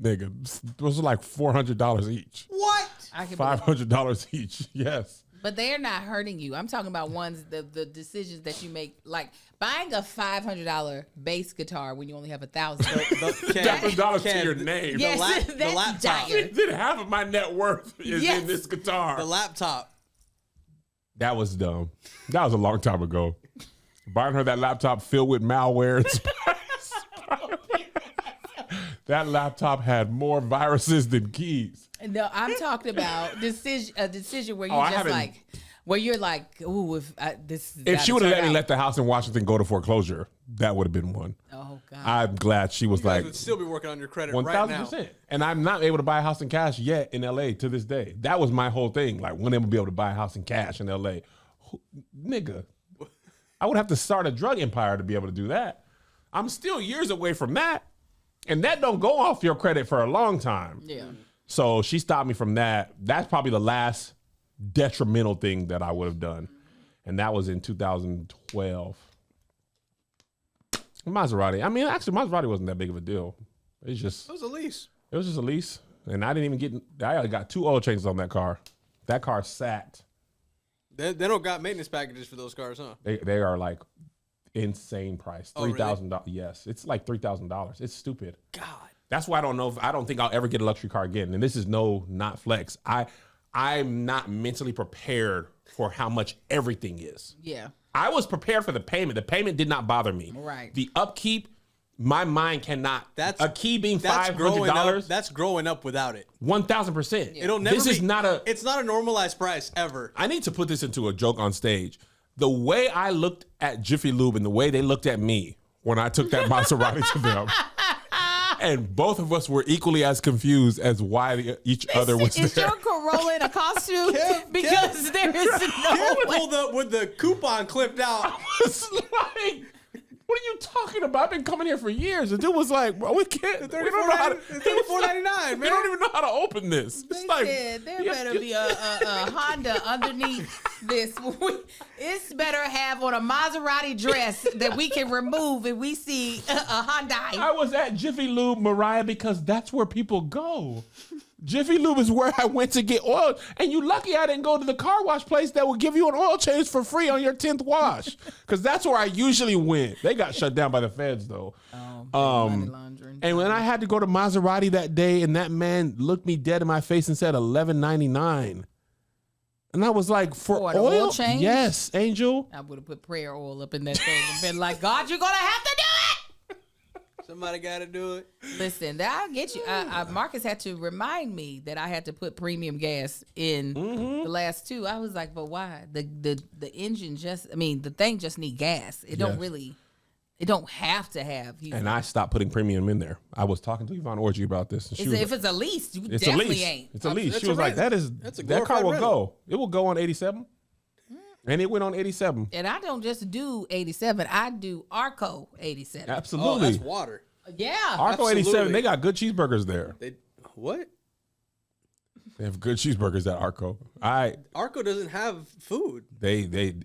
nigga, those are like $400 each. What? $500 each. Yes. But they're not hurting you. I'm talking about ones, the decisions that you make, like buying a $500 bass guitar when you only have $1,000 to your name. Yes, the that's laptop. dire. Then half of my net worth is in this guitar. The laptop. That was dumb. That was a long time ago. Buying her that laptop filled with malware and spam. That laptop had more viruses than keys. No, I'm talking about a decision where you're like, ooh, if she would have let me let the house in Washington go to foreclosure, that would have been one. Oh God. I'm glad she was You guys like would still be working on your credit 1,000%. right now. And I'm not able to buy a house in cash yet in LA to this day. That was my whole thing. Like, when am I be able to buy a house in cash in LA? Nigga, I would have to start a drug empire to be able to do that. I'm still years away from that. And that don't go off your credit for a long time. Yeah. So she stopped me from that. That's probably the last detrimental thing that I would have done. And that was in 2012. Maserati. I mean, actually, Maserati wasn't that big of a deal. It was a lease. It was just a lease. And I didn't even I got 2 oil changes on that car. That car sat. They don't got maintenance packages for those cars, huh? They are like insane price. $3,000. Really? Yes. It's like $3,000. It's stupid. God. That's why I don't think I'll ever get a luxury car again. And this is not flex. I'm not mentally prepared for how much everything is. Yeah. I was prepared for the payment. The payment did not bother me. Right. The upkeep, my mind cannot. A key being $500. That's growing up without it. 1,000%. It'll never. It's not a normalized price ever. I need to put this into a joke on stage. The way I looked at Jiffy Lube and the way they looked at me when I took that Maserati to them. And both of us were equally as confused as why each other was there. Is your Corolla in a costume? Because there is no way. Pulled up with the coupon clipped out. I was like, what are you talking about? I've been coming here for years. The dude was like, bro, we can't. $34.99, man. We don't even know how to open this. They said there better be a Honda underneath this. It's better have on a Maserati dress that we can remove if we see a Hyundai. I was at Jiffy Lube, Mariah, because that's where people go. Jiffy Lube is where I went to get oil. And you lucky I didn't go to the car wash place that will give you an oil change for free on your 10th wash. Because that's where I usually went. They got shut down by the feds, though. Money laundering. And when I had to go to Maserati that day, and that man looked me dead in my face and said $11.99. And I was like, for oil change? Yes, Angel. I would have put prayer oil up in that thing and been like, God, you're going to have to do it. Somebody got to do it. Listen, I'll get you. Marcus had to remind me that I had to put premium gas in the last 2. I was like, but why? The engine the thing just need gas. It don't really, it don't have to have. And I stopped putting premium in there. I was talking to Yvonne Orgy about this. And if it's a lease, you definitely ain't. It's a lease. She was like, that car will go. It will go on 87. And it went on 87. And I don't just do 87. I do Arco 87. Absolutely. Oh, that's water. Yeah. Arco 87, they got good cheeseburgers there. What? They have good cheeseburgers at Arco. Arco doesn't have food.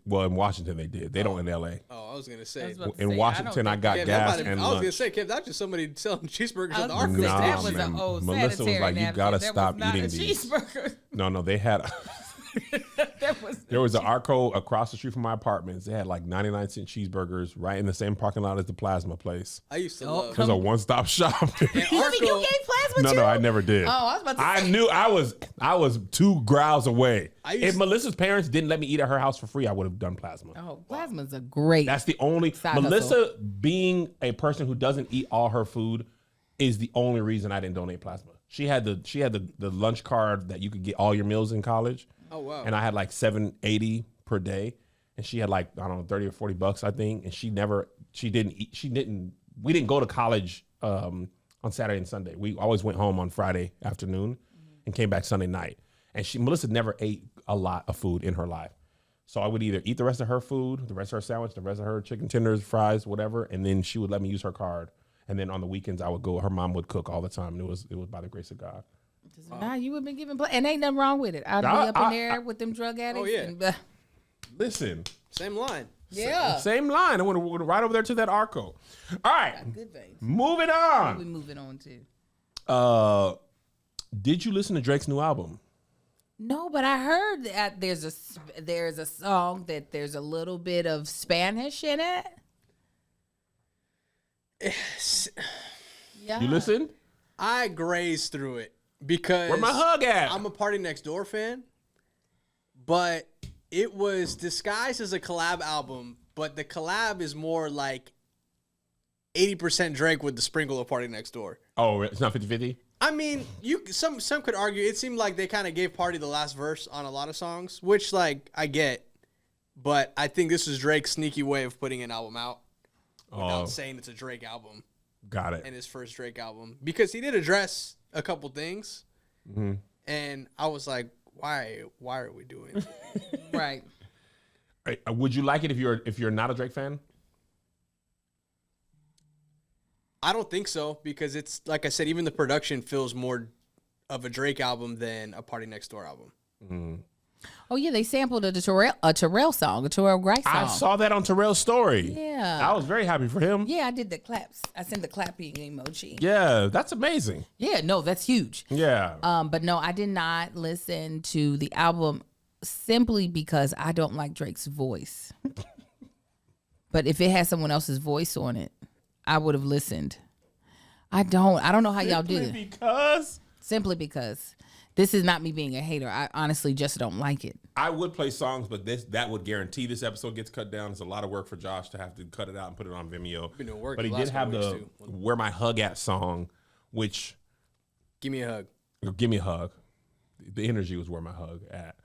Well, in Washington they did. They don't in L.A. Oh, I was going to say. In Washington, I got gas and lunch. I was going to say, Kev, that's just somebody selling cheeseburgers at the Arco. That was an old Melissa was like, you got to stop eating these. Cheeseburger. No, they had... There was an Arco across the street from my apartments. They had like 99-cent cheeseburgers right in the same parking lot as the plasma place. I used to love it. was a one-stop shop. You gave plasma too? No, I never did. Oh, I was about to say. I knew I was 2 growls away. If Melissa's parents didn't let me eat at her house for free, I would have done plasma. Oh, plasma's a great. That's the only. Melissa being a person who doesn't eat all her food is the only reason I didn't donate plasma. She had the lunch card that you could get all your meals in college. Oh, wow. And I had like $7.80 per day. And she had like, I don't know, 30 or 40 bucks, I think. And we didn't go to college on Saturday and Sunday. We always went home on Friday afternoon and came back Sunday night. And Melissa never ate a lot of food in her life. So I would either eat the rest of her food, the rest of her sandwich, the rest of her chicken tenders, fries, whatever. And then she would let me use her card. And then on the weekends, I would go, her mom would cook all the time. And it was by the grace of God. Nah, you would have been given and ain't nothing wrong with it. I'd be up in there with them drug addicts. Oh, yeah. And, listen. Same line. Yeah. Same line. I went right over there to that Arco. All right. Good things. Moving on. We're moving on too. Did you listen to Drake's new album? No, but I heard that there's a song that there's a little bit of Spanish in it. Yeah. You listen? I grazed through it because where my hug at? I'm a Party Next Door fan, but it was disguised as a collab album, but the collab is more like 80% Drake with the sprinkle of Party Next Door. Oh, it's not 50-50? I mean, some could argue it seemed like they kind of gave Party the last verse on a lot of songs, which like I get, but I think this is Drake's sneaky way of putting an album out without saying it's a Drake album. Got it. And his first Drake album, because he did address a couple things, and I was like, why are we doing it? Right. Would you like it if you're not a Drake fan? I don't think so because it's like I said, even the production feels more of a Drake album than a Party Next Door album. Mm. Oh yeah, they sampled a Terrell song, a Terrell Grice song. I saw that on Terrell's story. Yeah, I was very happy for him. Yeah, I did the claps. I sent the clapping emoji. Yeah, that's amazing. Yeah, no, that's huge. Yeah. But no, I did not listen to the album simply because I don't like Drake's voice. But if it had someone else's voice on it, I would have listened. I don't know how y'all did it. Simply because. This is not me being a hater. I honestly just don't like it. I would play songs, but that would guarantee this episode gets cut down. It's a lot of work for Josh to have to cut it out and put it on Vimeo. But he did have the Where My Hug At song, which... Give me a hug. Give me a hug. The energy was Where My Hug At.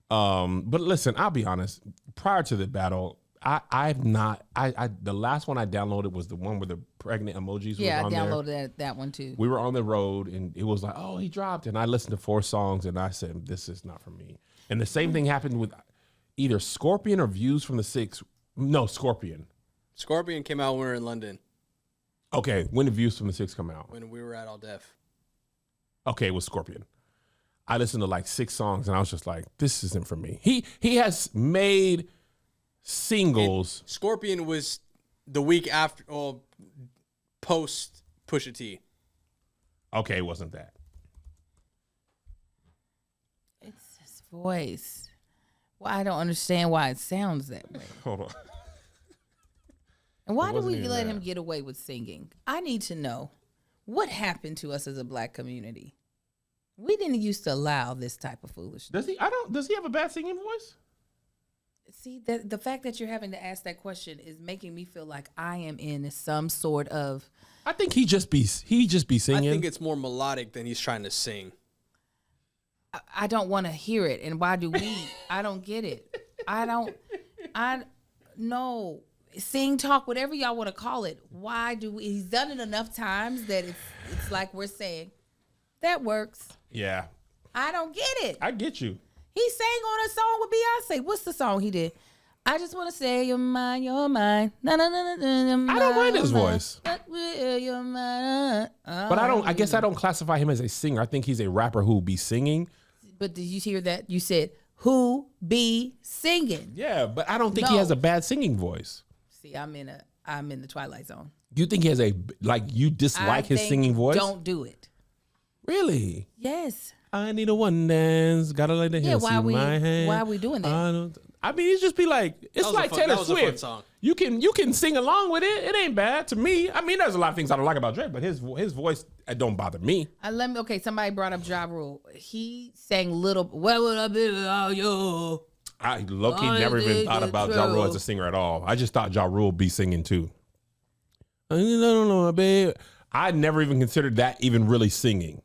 But listen, I'll be honest. Prior to the battle, the last one I downloaded was the one where the pregnant emojis was on there. Yeah, I downloaded that one too. We were on the road and it was like, oh, he dropped. And I listened to 4 songs and I said, this is not for me. And the same thing happened with either Scorpion or Views from the Six. No, Scorpion. Scorpion came out when we were in London. Okay, when did Views from the Six come out? When we were at All Def. Okay, it was Scorpion. I listened to like 6 songs and I was just like, this isn't for me. He has made singles. And Scorpion was the week after, or post Pusha T. Okay, it wasn't that. It's his voice. Well, I don't understand why it sounds that way. Hold on. And why do we let him get away with singing? I need to know what happened to us as a black community. We didn't used to allow this type of foolishness. Does he have a bad singing voice? See, the fact that you're having to ask that question is making me feel like I am in some sort of... I think he just be singing. I think it's more melodic than he's trying to sing. I don't want to hear it. And why do we? I don't get it. No. Sing, talk, whatever y'all want to call it. Why do we? He's done it enough times that it's like we're saying, that works. Yeah. I don't get it. I get you. He sang on a song with Beyonce. What's the song he did? I just want to say you're mine, you're mine. Na, na, na, na, na, na, I don't mind his voice. You're mine. But I guess I don't classify him as a singer. I think he's a rapper who be singing. But did you hear that? You said, who be singing? Yeah, but I don't think he has a bad singing voice. See, I'm in the Twilight Zone. You think he has you dislike his singing voice? Don't do it. Really? Yes. I need a one dance. Gotta let the hand see my hand. Why are we doing that? I mean, it's just be like, it's like Taylor Swift. Song. You can sing along with it. It ain't bad to me. I mean, there's a lot of things I don't like about Drake, but his voice don't bother me. Somebody brought up Ja Rule. He sang little. What would I be without you? I low-key never even thought about Ja Rule as a singer at all. I just thought Ja Rule would be singing too. I don't know, babe. I never even considered that even really singing.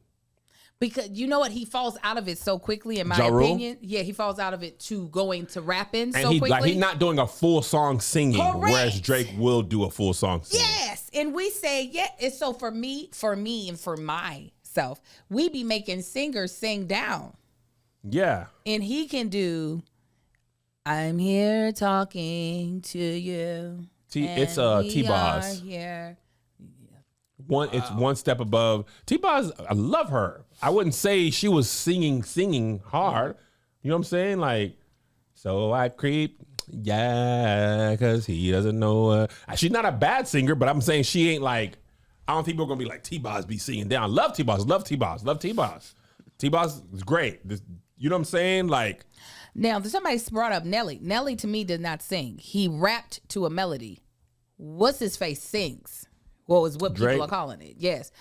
Because you know what? He falls out of it so quickly, in my opinion. Yeah, he falls out of it to going to rapping so quickly. Like, he's not doing a full song singing, whereas Drake will do a full song singing. Yes, and we say, yeah. And so for me, and for myself, we be making singers sing down. Yeah. And he can do, I'm here talking to you. It's T-Boz. Here. It's one step above. T-Boz, I love her. I wouldn't say she was singing hard. You know what I'm saying? Like, so I creep, yeah, because he doesn't know. She's not a bad singer, but I'm saying she ain't like, I don't think people are going to be like, T-Boz be singing down. Love T-Boz. T-Boz is great. You know what I'm saying? Like. Now, somebody brought up Nelly. Nelly, to me, did not sing. He rapped to a melody. What's his face sings? Well, is what Drake. People are calling it. Yes.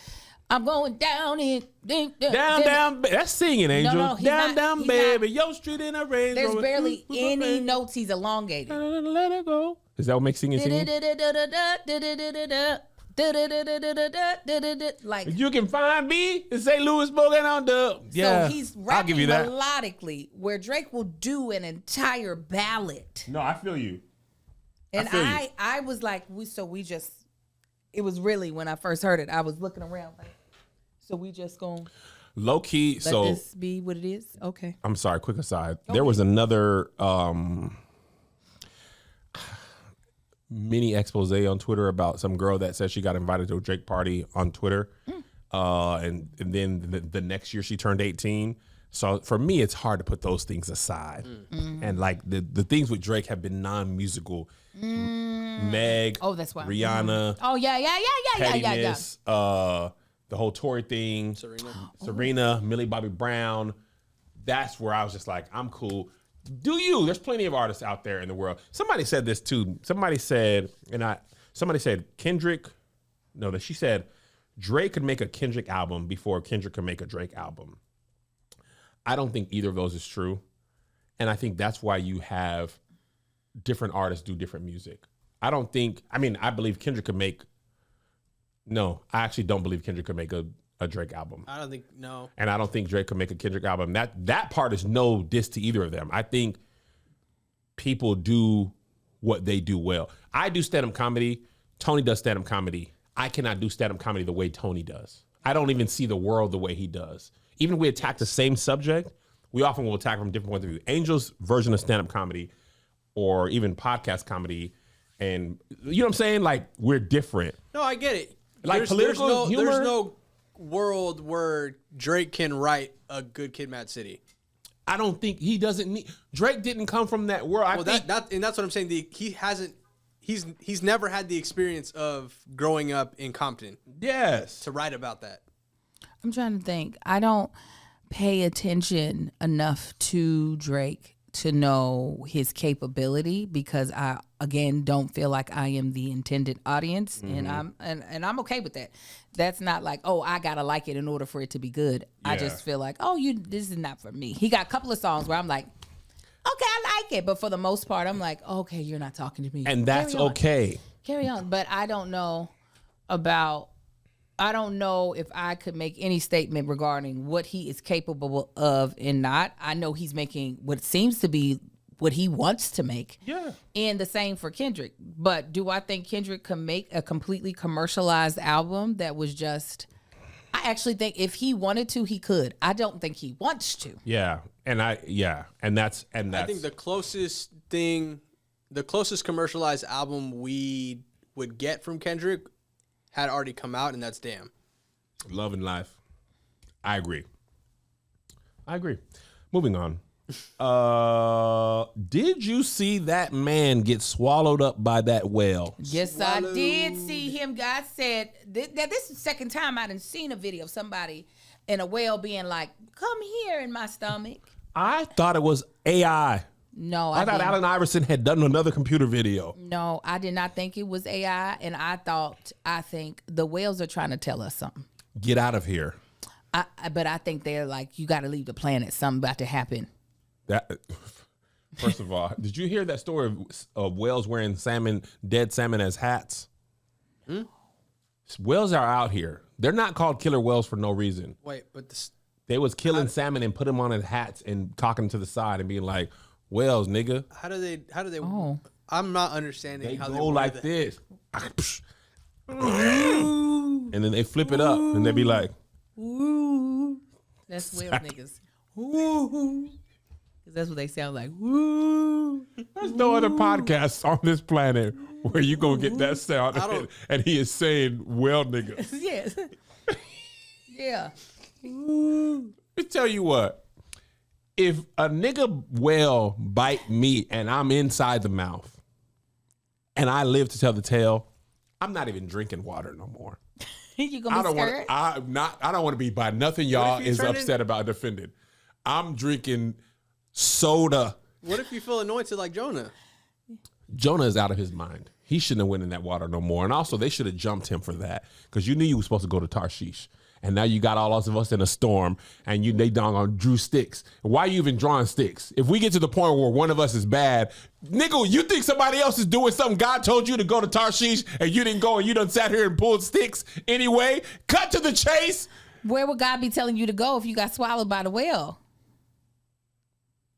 I'm going down it. Down. That's singing, Angel. No, down, baby. Yo, street in a rain. There's barely any notes he's elongated. Let it go. Is that what makes singing? Like, you can find me in St. Louis smoking on dub. Yeah, so he's rapping melodically, where Drake will do an entire ballad. No, I feel you. And I was like, it was really, when I first heard it, I was looking around like, so we just gonna low key. Let this be what it is. Okay. I'm sorry. Quick aside. Okay. There was another mini expose on Twitter about some girl that said she got invited to a Drake party on Twitter. And then the next year she turned 18. So for me, it's hard to put those things aside. And like the things with Drake have been non-musical. Meg, that's why. Rihanna. Oh yeah. Pettiness, the whole Tory thing, Serena, Millie Bobby Brown. That's where I was just like, I'm cool. Do you? There's plenty of artists out there in the world. Somebody said this too. Somebody said Kendrick. No, she said Drake could make a Kendrick album before Kendrick could make a Drake album. I don't think either of those is true. And I think that's why you have different artists do different music. I believe Kendrick could make, no, I actually don't believe Kendrick could make a Drake album. I don't think, no. And I don't think Drake could make a Kendrick album. That part is no diss to either of them. I think people do what they do well. I do stand-up comedy. Tony does stand-up comedy. I cannot do stand-up comedy the way Tony does. I don't even see the world the way he does. Even if we attack the same subject, we often will attack from different points of view. Angel's version of stand-up comedy or even podcast comedy, and you know what I'm saying? Like, we're different. No, I get it. Like political humor. There's no world where Drake can write a Good Kid, Mad City. I don't think he doesn't need. Drake didn't come from that world. And that's what I'm saying. He's never had the experience of growing up in Compton. Yes. To write about that. I'm trying to think. I don't pay attention enough to Drake to know his capability because I, again, don't feel like I am the intended audience, and I'm okay with that. That's not like, oh, I gotta like it in order for it to be good. Yeah. I just feel like, this is not for me. He got a couple of songs where I'm like, okay, I like it, but for the most part, I'm like, okay, you're not talking to me, and that's okay. Carry on, but I don't know if I could make any statement regarding what he is capable of and not. I know he's making what seems to be what he wants to make. Yeah. And the same for Kendrick. But do I think Kendrick can make a completely commercialized album that was just... I actually think if he wanted to, he could. I don't think he wants to. Yeah. And I think the closest commercialized album we would get from Kendrick had already come out, and that's Damn. Love and Life. I agree. Moving on. Did you see that man get swallowed up by that whale? Yes, I did see him. God said, this is the second time I done seen a video of somebody in a whale being like, come here in my stomach. I thought it was AI. No, I thought Allen Iverson had done another computer video. No, I did not think it was AI, and I think the whales are trying to tell us something. Get out of here. But I think they're like, you got to leave the planet. Something about to happen. First of all, did you hear that story of whales wearing dead salmon as hats? Whales are out here. They're not called killer whales for no reason. Wait, but they was killing salmon and put them on as hats and talking to the side and being like, whales, nigga. How do they? Oh. I'm not understanding how they go like this. And then they flip it up and they be like, woo. That's whale niggas. Woo. Because that's what they sound like. Woo. There's no other podcast on this planet where you gonna get that sound and he is saying whale niggas. Yes. Yeah. Let me tell you what. If a nigga whale bite me and I'm inside the mouth and I live to tell the tale, I'm not even drinking water no more. You gonna be scared? I don't want to be by nothing y'all is upset about defending. I'm drinking soda. What if you feel anointed like Jonah? Jonah is out of his mind. He shouldn't have went in that water no more. And also, they should have jumped him for that because you knew you were supposed to go to Tarshish. And now you got all of us in a storm, and they doggone drew sticks. Why are you even drawing sticks? If we get to the point where one of us is bad, nigga, you think somebody else is doing something? God told you to go to Tarshish, and you didn't go, and you done sat here and pulled sticks anyway? Cut to the chase. Where would God be telling you to go if you got swallowed by the whale?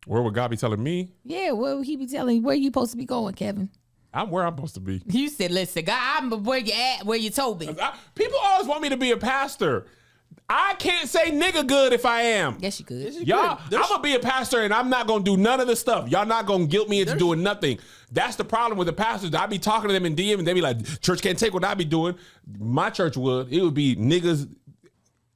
Where would God be telling me? Yeah, where would he be telling you? Where you supposed to be going, Kevin? I'm where I'm supposed to be. You said, listen, God, I'm where you at, where you told me. People always want me to be a pastor. I can't say nigga good if I am. Yes, you could. Y'all, I'm gonna be a pastor and I'm not gonna do none of this stuff. Y'all not gonna guilt me into doing nothing. That's the problem with the pastors. I be talking to them in DM and they be like, church can't take what I be doing. My church would. It would be niggas.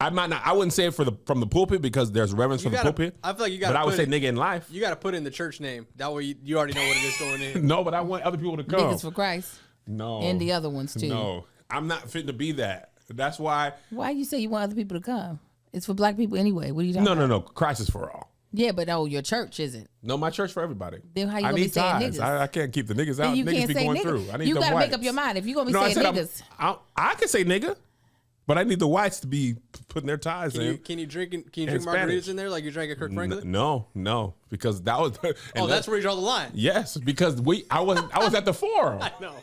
I wouldn't say it from the pulpit because there's reverence for the pulpit. I feel like you got. But I would say nigga in life. You got to put in the church name. That way you already know what it is going in. No, but I want other people to come. Niggas for Christ. No. And the other ones too. No, I'm not fit to be that. That's why. Why you say you want other people to come? It's for black people anyway. What are you talking about? No. Christ is for all. Yeah, but your church isn't. No, my church for everybody. Then how you I gonna be need saying ties. niggas? I can't keep the niggas out. Then you Niggas can't be say going niggas. through. I need You the gotta whites. make up your mind. If you gonna be saying niggas, I can say nigga, but I need the whites to be putting their ties in. Can you drink margaritas in there like you drank a Kirk Franklin? No, because that was. That's where you draw the line. Yes, because I was at the forum. I know.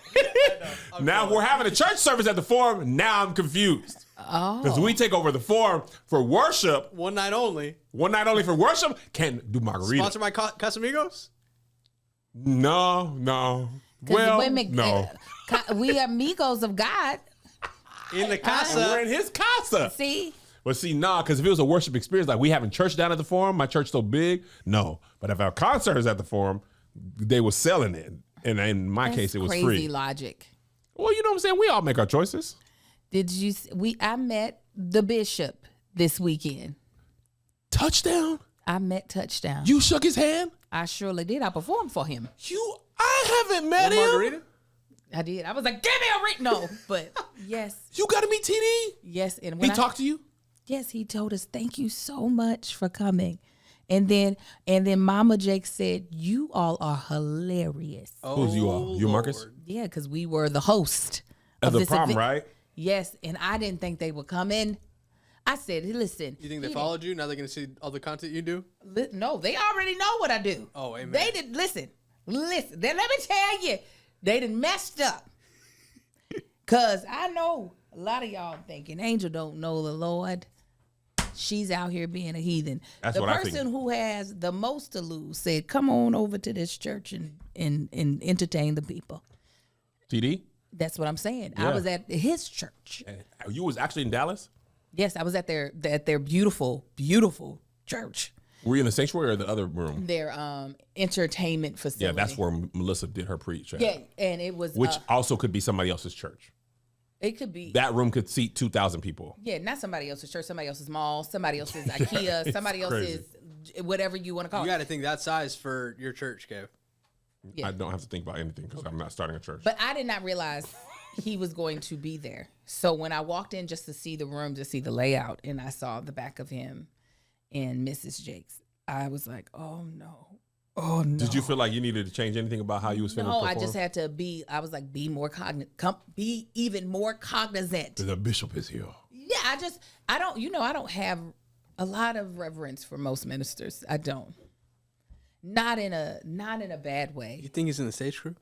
Now we're having a church service at the forum. Now I'm confused. oh, Because we take over the forum for worship. One night only. One night only for worship. Can't do margarita. Sponsored by Casamigos? No. Well, no. We are amigos of God. In the And casa. we're in his casa. See, But see, because if it was a worship experience, like we having church down at the forum, my church so big, no. But if our concert is at the forum, they were selling it. And in my case, it was crazy free. logic. Well, you know what I'm saying? We all make our choices. Did you? I met the bishop this weekend. Touchdown? I met Touchdown. You shook his hand? I surely did. I performed for him. I haven't met him. Margarita? I did. I was like, give me a ring. No, but yes. You got to meet TD? Yes. And He when talked to you? Yes, he told us, thank you so much for coming. And then Mama Jake said, you all are hilarious. Who's you all? You, Marcus? Lord. Yeah, because we were the host Of the this prom, event. right? Yes, and I didn't think they would come in. I said, listen. You think they followed you? Now they're going to see all the content you do? No, they already know what I do. Oh, amen. They did. Listen. Then let me tell you, they done messed up. Because I know a lot of y'all thinking Angel don't know the Lord. She's out here being a heathen. That's the what I think. person who has the most to lose said, come on over to this church and entertain the people. TD? That's what I'm saying. Yeah. I was at his church. You was actually in Dallas? Yes, I was at their beautiful, beautiful church. Were you in the sanctuary or the other room? Their entertainment facility. Yeah, that's where Melissa did her preach. At. Yeah, and it was Which also could be somebody else's church. it could be That room could seat 2,000 people. yeah, not somebody else's church, somebody else's mall, somebody else's IKEA, somebody else's whatever you want to call You it. got to think that size for your church, Kev. Yeah. I don't have to think about anything because I'm not starting a church. But I did not realize he was going to be there. So when I walked in just to see the room, to see the layout, and I saw the back of him and Mrs. Jakes, I was like, oh no. Oh no. Did you feel like you needed to change anything about how you was feeling? No, I just had to be, I was like, be more cognizant, be even more cognizant. The bishop is here. Yeah, I don't have a lot of reverence for most ministers. I don't. Not in a bad way. You think he's in the stage crew?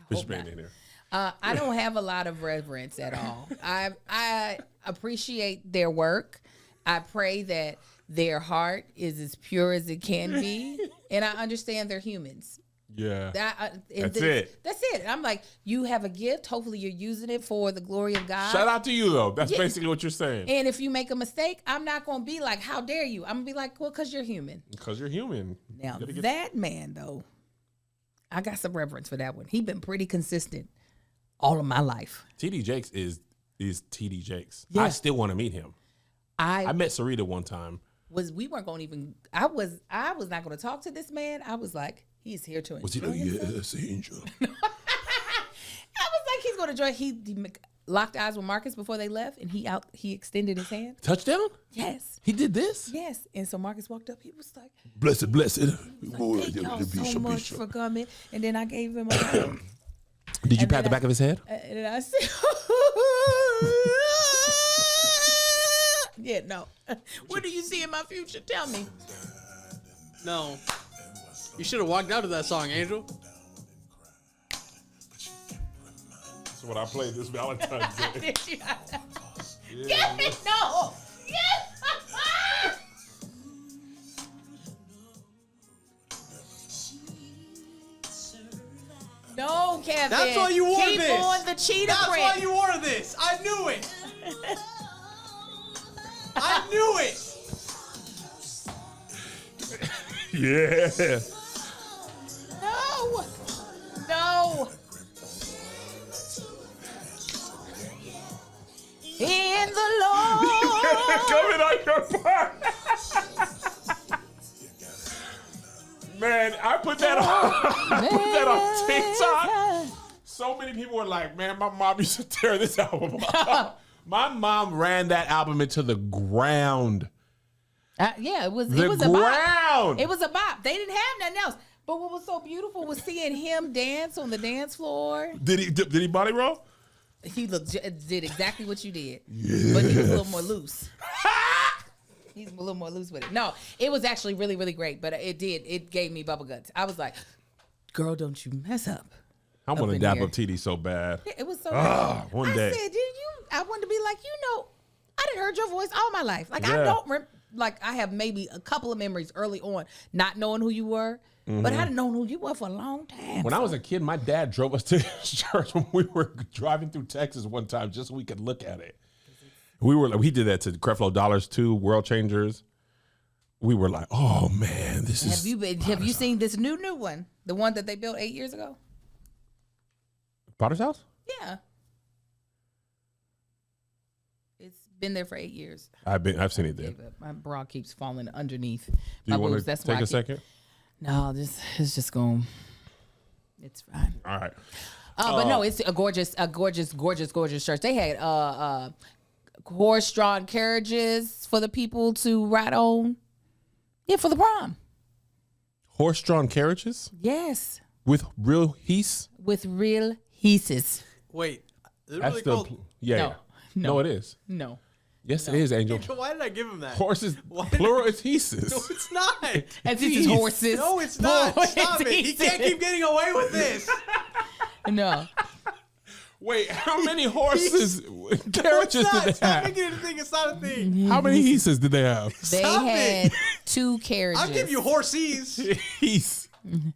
Bishop ain't in there. I don't have a lot of reverence at all. I appreciate their work. I pray that their heart is as pure as it can be, and I understand they're humans. Yeah. That's it. That's it. I'm like, you have a gift. Hopefully, you're using it for the glory of God. Shout out to you though. That's basically what you're saying. And if you make a mistake, I'm not going to be like, how dare you? I'm going to be like, well, because you're human. Because you're human. Now, that man, though, I got some reverence for that one. He's been pretty consistent all of my life. TD Jakes is TD Jakes. Yeah. I still want to meet him. I met Sarita one time. We weren't going to even, I was not going to talk to this man. I was like, he's here to enjoy Was he like, himself. yes, angel? I was like, he's going to enjoy. He locked eyes with Marcus before they left, and he extended his hand. Touchdown? Yes. He did this? Yes. And so Marcus walked up. He was like, Blessed. thank y'all so much for coming. And then I gave him a hug. Did you And pat then the back of his head? And then I said, yeah, no. What do you see in my future? Tell me. No. You should have walked out to that song, Angel. That's what I played this Valentine's Day. Did you? Get it? No. Yes. No, Kevin. That's why you wore Keep this. on the cheetah That's print. why you wore this. I knew it. I knew it. Yeah. No. No. In the Lord. Coming on your part. Man, I put that on TikTok. So many people were like, man, my mom used to tear this album up. My mom ran that album into the ground. Yeah, it was The a bop. ground. It was a bop. They didn't have nothing else. But what was so beautiful was seeing him dance on the dance floor. Did he body roll? He did exactly what you did, but he was a little more loose. He's a little more loose with it. No, it was actually really, really great, but it gave me bubble guts. I was like, girl, don't you mess up. I want to dap up TD so bad. Yeah, it was so One I day. said, I wanted to be like, I didn't heard your voice all my life. Like, I don't I have maybe a couple of memories early on not knowing who you were, but I hadn't known who you were for a long time. When I was a kid, my dad drove us to church when we were driving through Texas one time just so we could look at it. We did that to Creflo Dollars too, World Changers. We were like, oh man, this is. Have you seen this new one? The one that they built 8 years ago? Potter's House? Yeah. It's been there for 8 years. I've seen it there. My bra keeps falling underneath Do my you want boobs. to That's take why a second? No, it's just going. It's fine. All right. But no, it's a gorgeous church. They had horse-drawn carriages for the people to ride on. Yeah, for the prom. Horse-drawn carriages Yes, with real heese. with real heases. Wait, is it That's really the called? yeah. No. No, it is. No. Yes, it is, Angel. Why did I give him that? Horses, Why did- plural is heeses. No, it's not. And this is horses. No, it's not. Boy, Stop it. He can't keep getting away with this. No. Wait, how many horses It's carriages did not. they Stop have? making it a thing. It's not a thing. How many heeses did they have? They Stop had it. 2 carriages. I'll give you horses. Heese.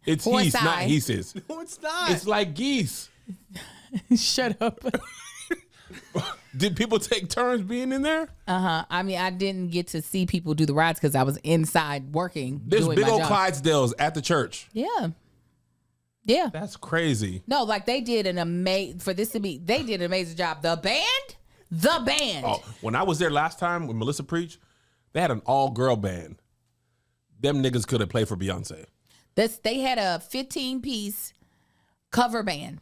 It's Horse heese, not eye. heeses. No, it's not. It's like geese. Shut up. Did people take turns being in there? I mean, I didn't get to see people do the rides because I was inside working. There's doing big my old job. Clydesdales at the church. Yeah. Yeah. That's crazy. No, like they did an amazing they did an amazing job. The band. Oh, when I was there last time when Melissa preached, they had an all-girl band. Them niggas could have played for Beyonce. They had a 15-piece cover band.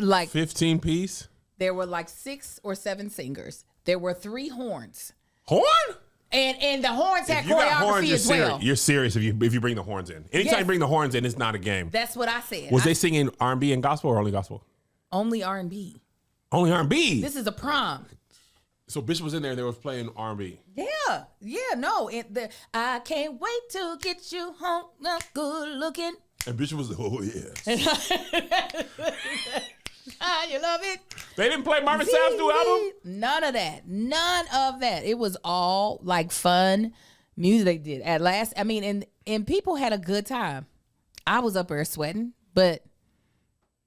Like 15-piece? there were like 6 or 7 singers. There were 3 horns. Horn? And the horns had If you got horns, choreography you're as well. serious. You're serious if you bring the horns in. Anytime Yes. you bring the horns in, it's not a game. That's what I said. Was they singing R&B and gospel or only gospel? Only R&B. Only R&B. This is a prom. So Bishop was in there. They was playing R&B. Yeah, no. I can't wait to get you home, good looking. And Bishop was like, oh yeah. You love it. They didn't play Marvin Sapp's new album. None of that. It was all like fun music they did. At last, I mean, and people had a good time. I was up there sweating, but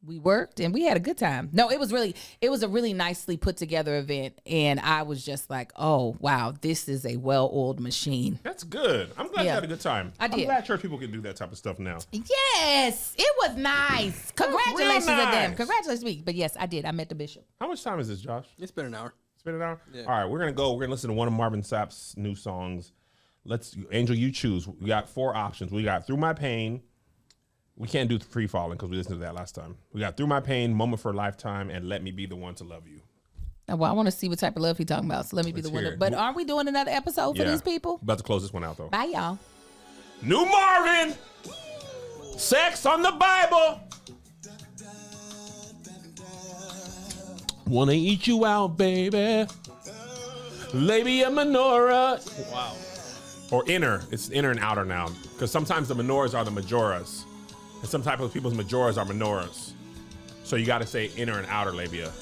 we worked and we had a good time. No, it was a really nicely put together event, and I was just like, oh wow, this is a well-oiled machine. That's good. I'm glad you Yeah. had a good time. I did. I'm glad church people can do that type of stuff now. Yes, it was nice. Congratulations real to them. nice. Congratulations to me. But yes, I did. I met the bishop. How much time is this, Josh? It's been an hour. It's been an hour? Yeah. All right, we're going to listen to one of Marvin Sapp's new songs. Angel, you choose. We got 4 options. We got Through My Pain. We can't do Free Falling because we listened to that last time. We got Through My Pain, Moment for a Lifetime, and Let Me Be the One to Love You. Well, I want to see what type of love he's talking about. So let me be Let's the one. hear it. But aren't we doing another episode for these people? About to close this one out, though. Bye, y'all. New Marvin! Sex on the Bible! Wanna eat you out, baby. Labia minora. Wow. Or inner. It's inner and outer now. Because sometimes the menoras are the majoras. And some type of people's majoras are menoras. So you got to say inner and outer labia.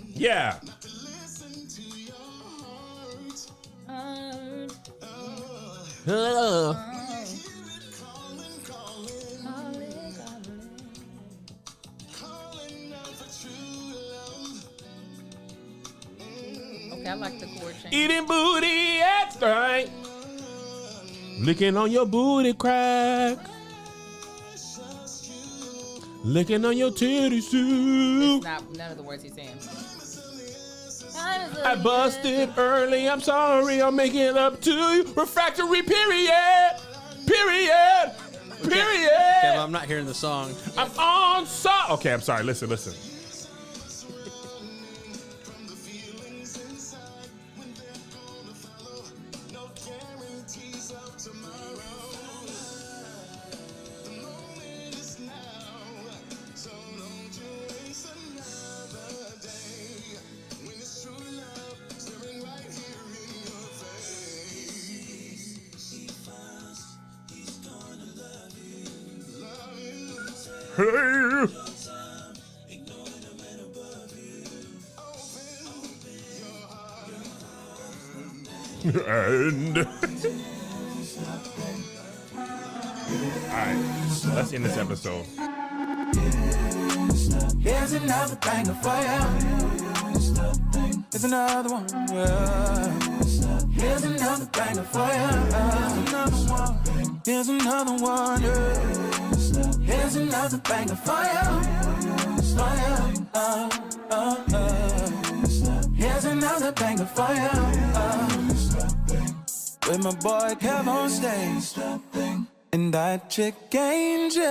Yeah. Okay, I like the chord change. Eating booty at night. Licking on your booty crack. Licking on your titty soup. Not none of the words he's saying. I busted early. I'm sorry. I'm making up to you. Refractory period. Period. Period. Kev, I'm not hearing the song. I'm on song. Okay, I'm sorry. Listen. Hey. And all right, let's end this episode. Here's another banger for you. Here's another one. Here's another banger for you. Here's another one. Here's another banger for you. Here's another banger for you. With my boy Kev on stage and that chick Angel.